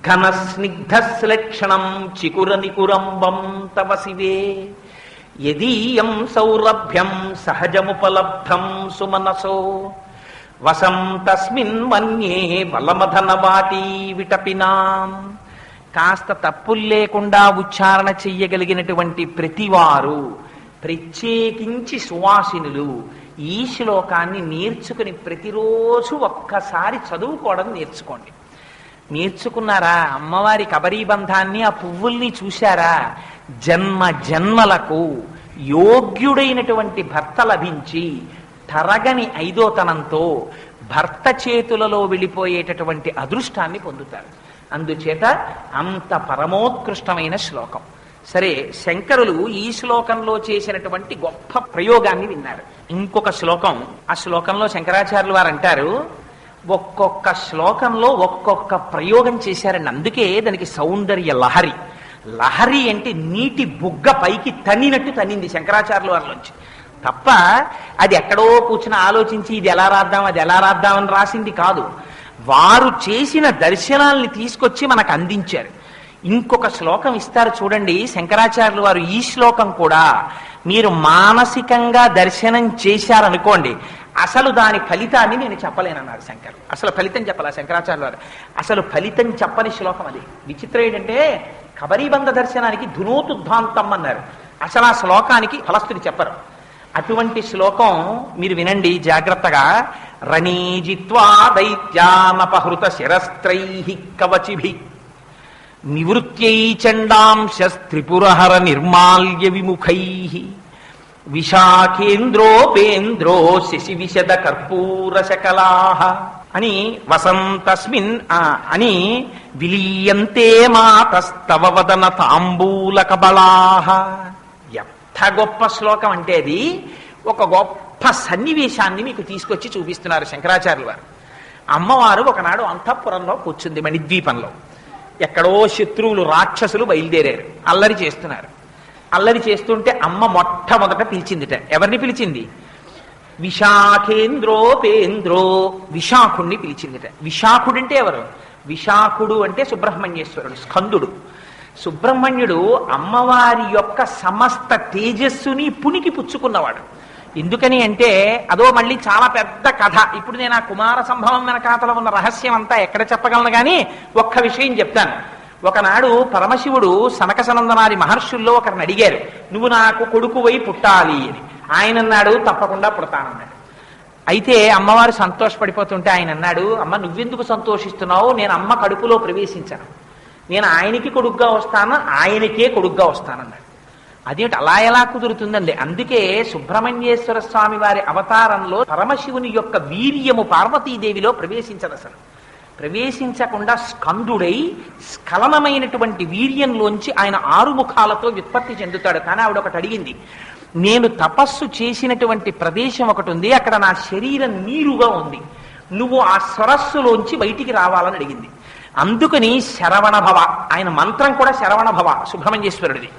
ఘన స్నిగ్ధ శ్లక్షణం చికుర నికురంబం తవ శివే యదీయం సౌరభ్యం సహజముపలబ్ధం సుమనసో వసం తస్మిన్ మన్యే బలమధన వాటి విటపినాం. కాస్త తప్పులు లేకుండా ఉచ్చారణ చెయ్యగలిగినటువంటి ప్రతివారు, ప్రత్యేకించి సువాసినులు, ఈ శ్లోకాన్ని నేర్చుకుని ప్రతిరోజు ఒక్కసారి చదువుకోవడం నేర్చుకోండి. నేర్చుకున్నారా? అమ్మవారి కబరీబంధాన్ని, ఆ పువ్వుల్ని చూశారా? జన్మ జన్మలకు యోగ్యుడైనటువంటి భర్త లభించి తరగని ఐదోతనంతో భర్త చేతులలో వెళ్ళిపోయేటటువంటి అదృష్టాన్ని పొందుతారు. అందుచేత అంత పరమోత్కృష్టమైన శ్లోకం. సరే, శంకరులు ఈ శ్లోకంలో చేసినటువంటి గొప్ప ప్రయోగాన్ని విన్నారు. ఇంకొక శ్లోకం, ఆ శ్లోకంలో శంకరాచార్యులు వారు అంటారు, ఒక్కొక్క శ్లోకంలో ఒక్కొక్క ప్రయోగం చేశారండి. అందుకే దానికి సౌందర్య లహరి. లహరి అంటే నీటి బుగ్గ పైకి తన్నినట్టు తన్నింది శంకరాచార్యుల వారిలోంచి తప్ప, అది ఎక్కడో కూర్చుని ఆలోచించి ఇది ఎలా రాద్దాం అది ఎలా రాద్దామని రాసింది కాదు. వారు చేసిన దర్శనాల్ని తీసుకొచ్చి మనకు అందించారు. ఇంకొక శ్లోకం ఇస్తారు చూడండి శంకరాచార్యులు వారు. ఈ శ్లోకం కూడా మీరు మానసికంగా దర్శనం చేశారనుకోండి, అసలు దాని ఫలితాన్ని నేను చెప్పలేనన్నారు శంకరులు. అసలు ఫలితం చెప్పాల శంకరాచార్యులు వారు. అసలు ఫలితం చెప్పని శ్లోకం అది. విచిత్రం ఏంటంటే, కబరీబంధ దర్శనానికి ధునోతుద్ధాంతం అన్నారు, అసలు ఆ శ్లోకానికి ఫలస్థుతి చెప్పరు. అటువంటి శ్లోకం మీరు వినండి జాగ్రత్తగా. రణీజిత్వా దైత్యానపహృత శిరస్త్రైః కవచిభిః నివృత్యై చండాంశస్త్రిపురహర నిర్మాల్య విముఖైః విశాఖేంద్రోపేంద్రో శశి విశద కర్పూర శకలాః అని వసంతస్మిన్ అని విలీయంతే మాతస్తవ వదన తాంబూల కబళాహ. ఎంత గొప్ప శ్లోకం అంటే అది ఒక గొప్ప సన్నివేశాన్ని మీకు తీసుకొచ్చి చూపిస్తున్నారు శంకరాచార్యులు వారు. అమ్మవారు ఒకనాడు అంతఃపురంలో కూర్చుంది మణిద్వీపంలో. ఎక్కడో శత్రువులు రాక్షసులు బయలుదేరారు, అల్లరి చేస్తున్నారు. అల్లరి చేస్తుంటే అమ్మ మొట్టమొదట పిలిచిందిట. ఎవరిని పిలిచింది? విశాఖేంద్రోపేంద్రో, విశాఖుణ్ణి పిలిచిందిట. విశాఖుడంటే ఎవరు? విశాఖుడు అంటే సుబ్రహ్మణ్యేశ్వరుడు, స్కందుడు. సుబ్రహ్మణ్యుడు అమ్మవారి యొక్క సమస్త తేజస్సుని పునికి పుచ్చుకున్నవాడు. ఎందుకని అంటే అదో మళ్ళీ చాలా పెద్ద కథ. ఇప్పుడు నేను ఆ కుమార సంభవం వెనకాతల ఉన్న రహస్యం అంతా ఎక్కడ చెప్పగలను, కానీ ఒక్క విషయం చెప్తాను. ఒకనాడు పరమశివుడు సనక సనందనాది మహర్షుల్లో ఒకరిని అడిగారు, నువ్వు నాకు కొడుకువై పుట్టాలి అని. ఆయన అన్నాడు, తప్పకుండా పుడతానన్నాడు. అయితే అమ్మవారు సంతోషపడిపోతుంటే ఆయన అన్నాడు, అమ్మ నువ్వెందుకు సంతోషిస్తున్నావు? నేను అమ్మ కడుపులో ప్రవేశించాను, నేను ఆయనకి కొడుగ్గా వస్తాను, ఆయనకే కొడుగ్గా వస్తానన్నాడు. అదేంటి అలా ఎలా కుదురుతుందండి? అందుకే సుబ్రహ్మణ్యేశ్వర స్వామి వారి అవతారంలో పరమశివుని యొక్క వీర్యము పార్వతీదేవిలో ప్రవేశించదు. అసలు ప్రవేశించకుండా స్కందుడై స్ఖలనమైనటువంటి వీర్యంలోంచి ఆయన 6 ముఖాలతో వ్యుత్పత్తి చెందుతాడు. కానీ ఆవిడ ఒకటి అడిగింది, నేను తపస్సు చేసినటువంటి ప్రదేశం ఒకటి ఉంది, అక్కడ నా శరీరం నీరుగా ఉంది, నువ్వు ఆ సరస్సులోంచి బయటికి రావాలని అడిగింది. అందుకని శరవణభవ, ఆయన మంత్రం కూడా శరవణభవ సుబ్రహ్మణ్యేశ్వరుడిది.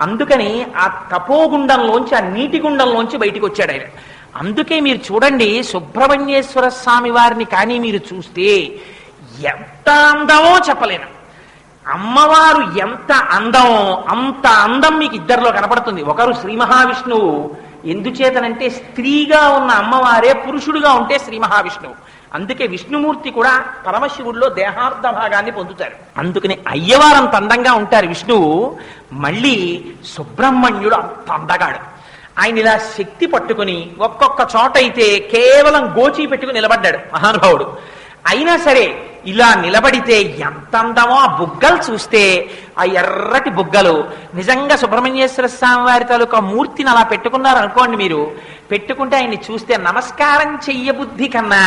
అందుకని ఆ తపోగుండంలోంచి, ఆ నీటి గుండంలోంచి బయటికి వచ్చాడు ఆయన. అందుకే మీరు చూడండి, సుబ్రహ్మణ్యేశ్వర స్వామి వారిని కానీ మీరు చూస్తే ఎంత అందమో చెప్పలేను. అమ్మవారు ఎంత అందమో అంత అందం మీకు ఇద్దరిలో కనపడుతుంది. ఒకరు శ్రీ మహావిష్ణువు, ఎందుచేతనంటే స్త్రీగా ఉన్న అమ్మవారే పురుషుడుగా ఉంటే శ్రీ మహావిష్ణువు. అందుకే విష్ణుమూర్తి కూడా పరమశివుడిలో దేహార్థ భాగాన్ని పొందుతారు. అందుకని అయ్యవారంత అందంగా ఉంటారు విష్ణువు. మళ్ళీ సుబ్రహ్మణ్యుడు అంత అందగాడు. ఆయన ఇలా శక్తి పట్టుకుని ఒక్కొక్క చోట అయితే కేవలం గోచి పెట్టుకుని నిలబడ్డాడు మహానుభావుడు. అయినా సరే ఇలా నిలబడితే ఎంత అందమో. ఆ బుగ్గలు చూస్తే, ఆ ఎర్రటి బుగ్గలు, నిజంగా సుబ్రహ్మణ్యేశ్వర స్వామి వారి తాలూకా మూర్తిని అలా పెట్టుకున్నారు అనుకోండి, మీరు పెట్టుకుంటే ఆయన్ని చూస్తే నమస్కారం చెయ్యబుద్ధి కన్నా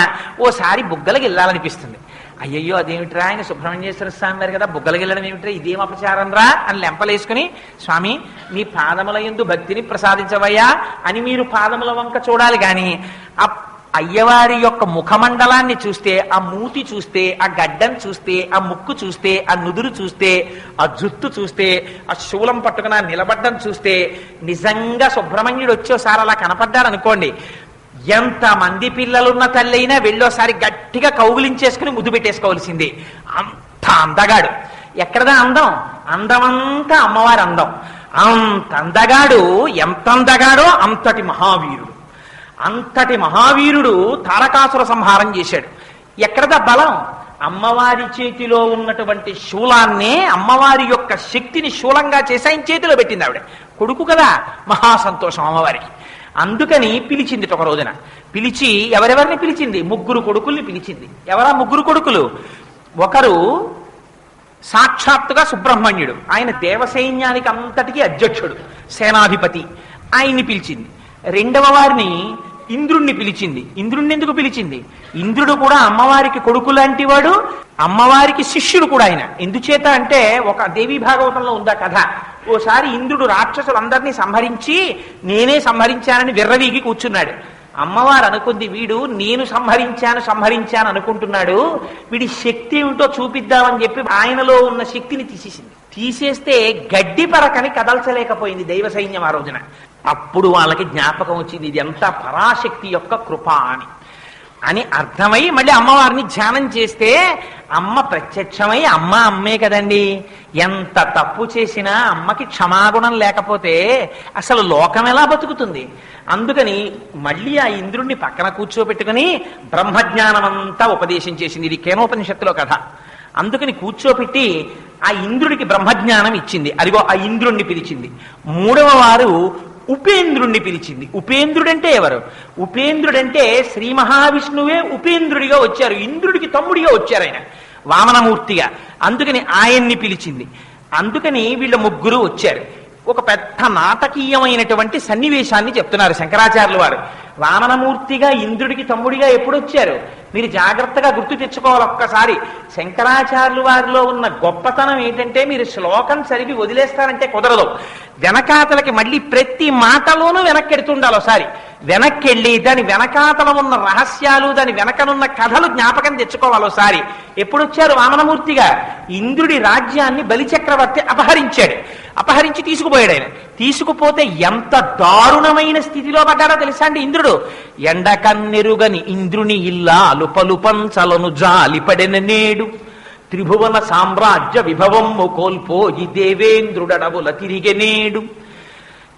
ఓసారి బుగ్గలకి వెళ్ళాలనిపిస్తుంది. అయ్యయ్యో అదేమిట్రా, ఆయన సుబ్రహ్మణ్యేశ్వర స్వామి వారు కదా, బుగ్గలకి వెళ్ళడం ఏమిట్రా, ఇదేం అపచారం రా అని లెంపలేసుకుని, స్వామి నీ పాదముల యందు భక్తిని ప్రసాదించవయ్యా అని మీరు పాదముల వంక చూడాలి. కానీ ఆ అయ్యవారి యొక్క ముఖమండలాన్ని చూస్తే, ఆ మూతి చూస్తే, ఆ గడ్డం చూస్తే, ఆ ముక్కు చూస్తే, ఆ నుదురు చూస్తే, ఆ జుత్తు చూస్తే, ఆ శూలం పట్టుకున్న నిలబడ్డం చూస్తే, నిజంగా సుబ్రహ్మణ్యుడు వచ్చేసారి అలా కనపడ్డారు అనుకోండి, ఎంతమంది పిల్లలున్న తల్లి అయినా వెళ్ళోసారి గట్టిగా కౌగులించేసుకుని ముద్దు పెట్టేసుకోవాల్సిందే. అంత అందగాడు. ఎక్కడదా అందం? అందమంతా అమ్మవారి అందం. అంత అందగాడు. ఎంత అందగాడో అంతటి మహావీరుడు. అంతటి మహావీరుడు తారకాసుర సంహారం చేశాడు. ఎక్కడదా బలం? అమ్మవారి చేతిలో ఉన్నటువంటి శూలాన్నే, అమ్మవారి యొక్క శక్తిని శూలంగా చేసి ఆయన చేతిలో పెట్టింది ఆవిడ. కొడుకు కదా, మహా సంతోషం అమ్మవారికి. అందుకని పిలిచింది ఒక రోజున. పిలిచి ఎవరెవరిని పిలిచింది? 3 కొడుకుల్ని పిలిచింది. ఎవరా 3 కొడుకులు? ఒకరు సాక్షాత్తుగా సుబ్రహ్మణ్యుడు, ఆయన దేవసైన్యానికి అంతటికీ అధ్యక్షుడు, సేనాధిపతి, ఆయన్ని పిలిచింది. రెండవ వారిని ఇంద్రుణ్ణి పిలిచింది. ఇంద్రుణ్ణి ఎందుకు పిలిచింది? ఇంద్రుడు కూడా అమ్మవారికి కొడుకు లాంటి వాడు, అమ్మవారికి శిష్యుడు కూడా ఆయన. ఎందుచేత అంటే ఒక దేవీ భాగవతంలో ఉందా కథ. ఓసారి ఇంద్రుడు రాక్షసులందరినీ సంహరించి, నేనే సంహరించానని విర్రవీగి కూర్చున్నాడు. అమ్మవారు అనుకుంది, వీడు నేను సంహరించాను అనుకుంటున్నాడు, వీడి శక్తి ఏమిటో చూపిద్దామని చెప్పి ఆయనలో ఉన్న శక్తిని తీసేసింది. తీసేస్తే గడ్డి పరకని కదల్చలేకపోయింది దైవ సైన్యం ఆ రోజున. అప్పుడు వాళ్ళకి జ్ఞాపకం వచ్చింది, ఇది ఎంత పరాశక్తి యొక్క కృప అని అర్థమై మళ్ళీ అమ్మవారిని ధ్యానం చేస్తే అమ్మ ప్రత్యక్షమై, అమ్మే కదండి, ఎంత తప్పు చేసినా అమ్మకి క్షమాగుణం లేకపోతే అసలు లోకం ఎలా బతుకుతుంది? అందుకని మళ్ళీ ఆ ఇంద్రుణ్ణి పక్కన కూర్చోబెట్టుకుని బ్రహ్మజ్ఞానం అంతా ఉపదేశం చేసింది. ఇది కేనోపనిషత్తులో కథ. అందుకని కూర్చోపెట్టి ఆ ఇంద్రుడికి బ్రహ్మజ్ఞానం ఇచ్చింది. అదిగో ఆ ఇంద్రుణ్ణి పిలిచింది. 3వ వారు ఉపేంద్రుణ్ణి పిలిచింది. ఉపేంద్రుడంటే ఎవరు? ఉపేంద్రుడంటే శ్రీ మహావిష్ణువే ఉపేంద్రుడిగా వచ్చారు, ఇంద్రుడికి తమ్ముడిగా వచ్చారు ఆయన వామనమూర్తిగా. అందుకని ఆయన్ని పిలిచింది. అందుకని వీళ్ళ 3 వచ్చారు. ఒక పెద్ద నాటకీయమైనటువంటి సన్నివేశాన్ని చెప్తున్నారు శంకరాచార్యుల వారు. వామనమూర్తిగా ఇంద్రుడికి తమ్ముడిగా ఎప్పుడు వచ్చారు? మీరు జాగ్రత్తగా గుర్తు తెచ్చుకోవాలి. ఒక్కసారి శంకరాచార్యుల వారిలో ఉన్న గొప్పతనం ఏంటంటే మీరు శ్లోకం చదివి వదిలేస్తారంటే కుదరదు. వెనకాతలకి మళ్ళీ ప్రతి మాటలోనూ వెనక్కెడుతుండాలి. ఒకసారి వెనక్కెళ్ళి దాని వెనకాతల ఉన్న రహస్యాలు, దాని వెనకనున్న కథలు జ్ఞాపకం తెచ్చుకోవాలి. ఒకసారి ఎప్పుడు వచ్చారు వామనమూర్తిగా? ఇంద్రుడి రాజ్యాన్ని బలిచక్రవర్తి అపహరించి తీసుకుపోయాడు. ఆయన తీసుకుపోతే ఎంత దారుణమైన స్థితిలో పడ్డాడో తెలుసా అండి ఇంద్రుడు? ఎండకన్నెరుగని ఇంద్రుని ఇల్లాలు పలుపంచలను జాలిపడిన నేడు త్రిభువన సామ్రాజ్య విభవము కోల్పోయి దేవేంద్రుడడవుల తిరిగెనేడు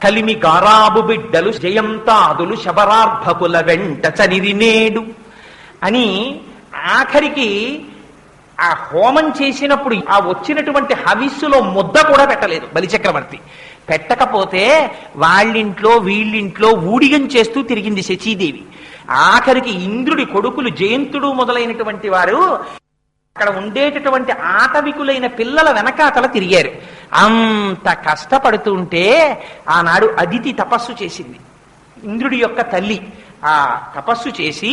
కలిమి గారాబు బిడ్డలు జయంతాదులు శబరార్భకుల వెంట చనిరినేడు అని ఆఖరికి ఆ హోమం చేసినప్పుడు ఆ వచ్చినటువంటి హవిస్సులో ముద్ద కూడా పెట్టలేదు బలిచక్రవర్తి. పెట్టకపోతే వాళ్ళింట్లో వీళ్ళింట్లో ఊడిగం చేస్తూ తిరిగింది శచీదేవి. ఆఖరికి ఇంద్రుడి కొడుకులు జయంతుడు మొదలైనటువంటి వారు అక్కడ ఉండేటటువంటి ఆటవికులైన పిల్లల వెనకాతల తిరిగారు. అంత కష్టపడుతుంటే ఆనాడు అదితి తపస్సు చేసింది. ఇంద్రుడి యొక్క తల్లి ఆ తపస్సు చేసి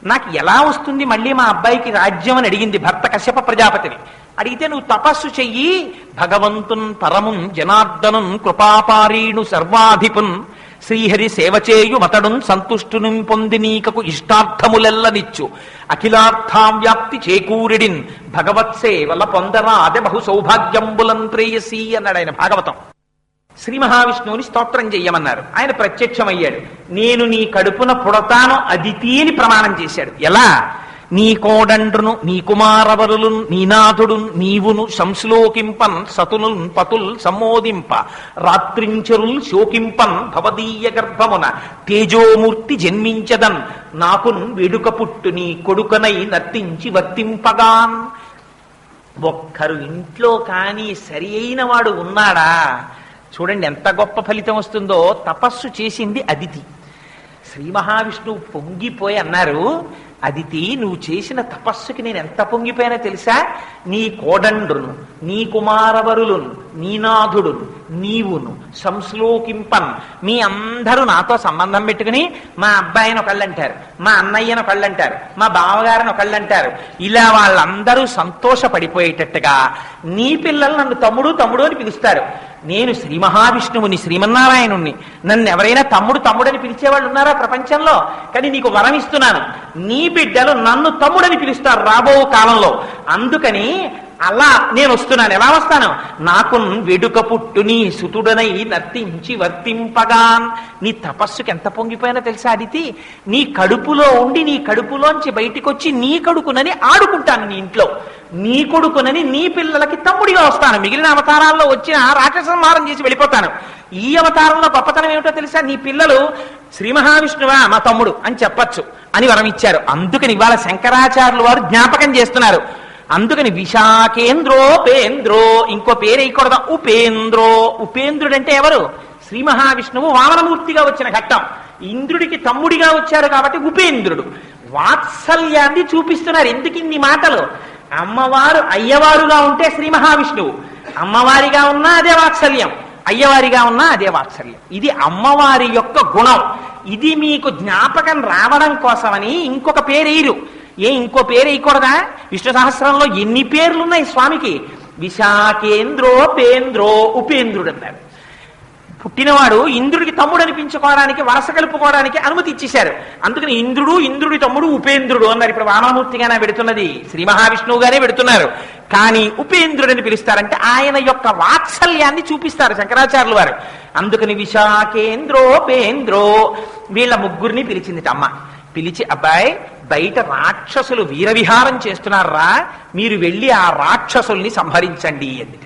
నాకు ఎలా వస్తుంది మళ్ళీ మా అబ్బాయికి రాజ్యం అని అడిగింది భర్త కశ్యప ప్రజాపతిని. అడిగితే నువ్వు తపస్సు చెయ్యి, భగవంతున్ పరమున్ జనార్దనున్ కృపాపారీణు సర్వాధిపున్ శ్రీహరి సేవచేయు మతడున్ సంతుష్టును పొంది నీకకు ఇష్టార్థములెల్లనిచ్చు అఖిలార్థాం వ్యాప్తి చేకూరిడిన్ భగవత్సేవల పొందరా అదే బహు సౌభాగ్యంబులం ప్రేయసి అన్నాడు ఆయన భాగవతం. శ్రీ మహావిష్ణువుని స్తోత్రం చెయ్యమన్నారు. ఆయన ప్రత్యక్షమయ్యాడు. నేను నీ కడుపున పుడతాను అదితి అని ప్రమాణం చేశాడు. ఎలా? నీ కోడండ్రును నీ కుమారవరులు నీనాథుడు నీవును సంశ్లోకింపన్ సతునుల్ పతుల్ సమ్మోదింప రాత్రించరుల్ శోకింపన్ భవదీయ గర్భమున తేజోమూర్తి జన్మించదన్ నాకున్ వేడుక పుట్టు నీ కొడుకనై నర్తించి వర్తింపగాన్. ఒక్కరు ఇంట్లో కానీ సరి అయిన వాడు ఉన్నాడా? చూడండి ఎంత గొప్ప ఫలితం వస్తుందో. తపస్సు చేసింది అదితి. శ్రీ మహావిష్ణువు పొంగిపోయి అన్నారు, అదితి నువ్వు చేసిన తపస్సుకి నేను ఎంత పొంగిపోయానో తెలుసా? నీ కోడండ్రును నీ కుమారవరులును నీనాథుడును నీవును సంశ్లోకింపన్. మీ అందరూ నాతో సంబంధం పెట్టుకుని మా అబ్బాయిని ఒకళ్ళంటారు, మా అన్నయ్యను ఒకళ్ళంటారు, మా బావగారిని ఒకళ్ళంటారు. ఇలా వాళ్ళందరూ సంతోషపడిపోయేటట్టుగా నీ పిల్లలు నన్ను తమ్ముడు తమ్ముడు అని పిలుస్తారు. నేను శ్రీ మహావిష్ణువుని శ్రీమన్నారాయణుణ్ణి. నన్ను ఎవరైనా తమ్ముడు తమ్ముడని పిలిచేవాళ్ళు ఉన్నారా ప్రపంచంలో? కానీ నీకు వరం ఇస్తున్నాను, నీ బిడ్డలు నన్ను తమ్ముడని పిలుస్తారు రాబో కాలంలో. అందుకని అలా నేను వస్తున్నాను. ఎలా వస్తాను? నాకు వెడుక పుట్టుని సుతుడనై నర్తించి వర్తింపగాన్. నీ తపస్సుకి ఎంత పొంగిపోయినా తెలుసా అదితి? నీ కడుపులో ఉండి నీ కడుపులోంచి బయటికి వచ్చి నీ కొడుకునని ఆడుకుంటాను నీ ఇంట్లో. నీ కొడుకునని నీ పిల్లలకి తమ్ముడిగా వస్తాను. మిగిలిన అవతారాల్లో వచ్చిన రాక్షస సంహారం చేసి వెళ్ళిపోతాను. ఈ అవతారంలో గొప్పతనం ఏమిటో తెలుసా? నీ పిల్లలు శ్రీ మహావిష్ణువా మా తమ్ముడు అని చెప్పచ్చు అని వరం ఇచ్చారు. అందుకని ఇవాళ శంకరాచార్యులు వారు జ్ఞాపకం చేస్తున్నారు. అందుకని విశాఖేంద్రోపేంద్రో, ఇంకో పేరు వేయకూడదా? ఉపేంద్రో. ఉపేంద్రుడు అంటే ఎవరు? శ్రీ మహావిష్ణువు వామనమూర్తిగా వచ్చిన ఘట్టం. ఇంద్రుడికి తమ్ముడిగా వచ్చారు కాబట్టి ఉపేంద్రుడు. వాత్సల్యాన్ని చూపిస్తున్నారు. ఎందుకు ఇన్ని మాటలు? అమ్మవారు అయ్యవారుగా ఉంటే శ్రీ మహావిష్ణువు, అమ్మవారిగా ఉన్నా అదే వాత్సల్యం, అయ్యవారిగా ఉన్నా అదే వాత్సల్యం. ఇది అమ్మవారి యొక్క గుణం. ఇది మీకు జ్ఞాపకం రావడం కోసమని ఇంకొక పేరు. ఇంకో పేరు వేయకూడదా? విష్ణు సహస్రంలో ఎన్ని పేర్లున్నాయి స్వామికి? విశాఖేంద్రోపేంద్రో ఉపేంద్రుడు అన్నారు. పుట్టినవాడు ఇంద్రుడికి తమ్ముడు అనిపించుకోవడానికి, వరస కలుపుకోవడానికి అనుమతి ఇచ్చేశారు. అందుకని ఇంద్రుడి తమ్ముడు ఉపేంద్రుడు అన్నారు. ఇప్పుడు వామనమూర్తిగానే పెడుతున్నది శ్రీ మహావిష్ణువుగానే పెడుతున్నారు. కానీ ఉపేంద్రుడని పిలుస్తారంటే ఆయన యొక్క వాత్సల్యాన్ని చూపిస్తారు శంకరాచార్యులు వారు. అందుకని విశాఖేంద్రోపేంద్రో వీళ్ళ ముగ్గురిని పిలిచింది అమ్మ. పిలిచి, అబ్బాయి బయట రాక్షసులు వీరవిహారం చేస్తున్నారా, మీరు వెళ్ళి ఆ రాక్షసుల్ని సంహరించండి అని.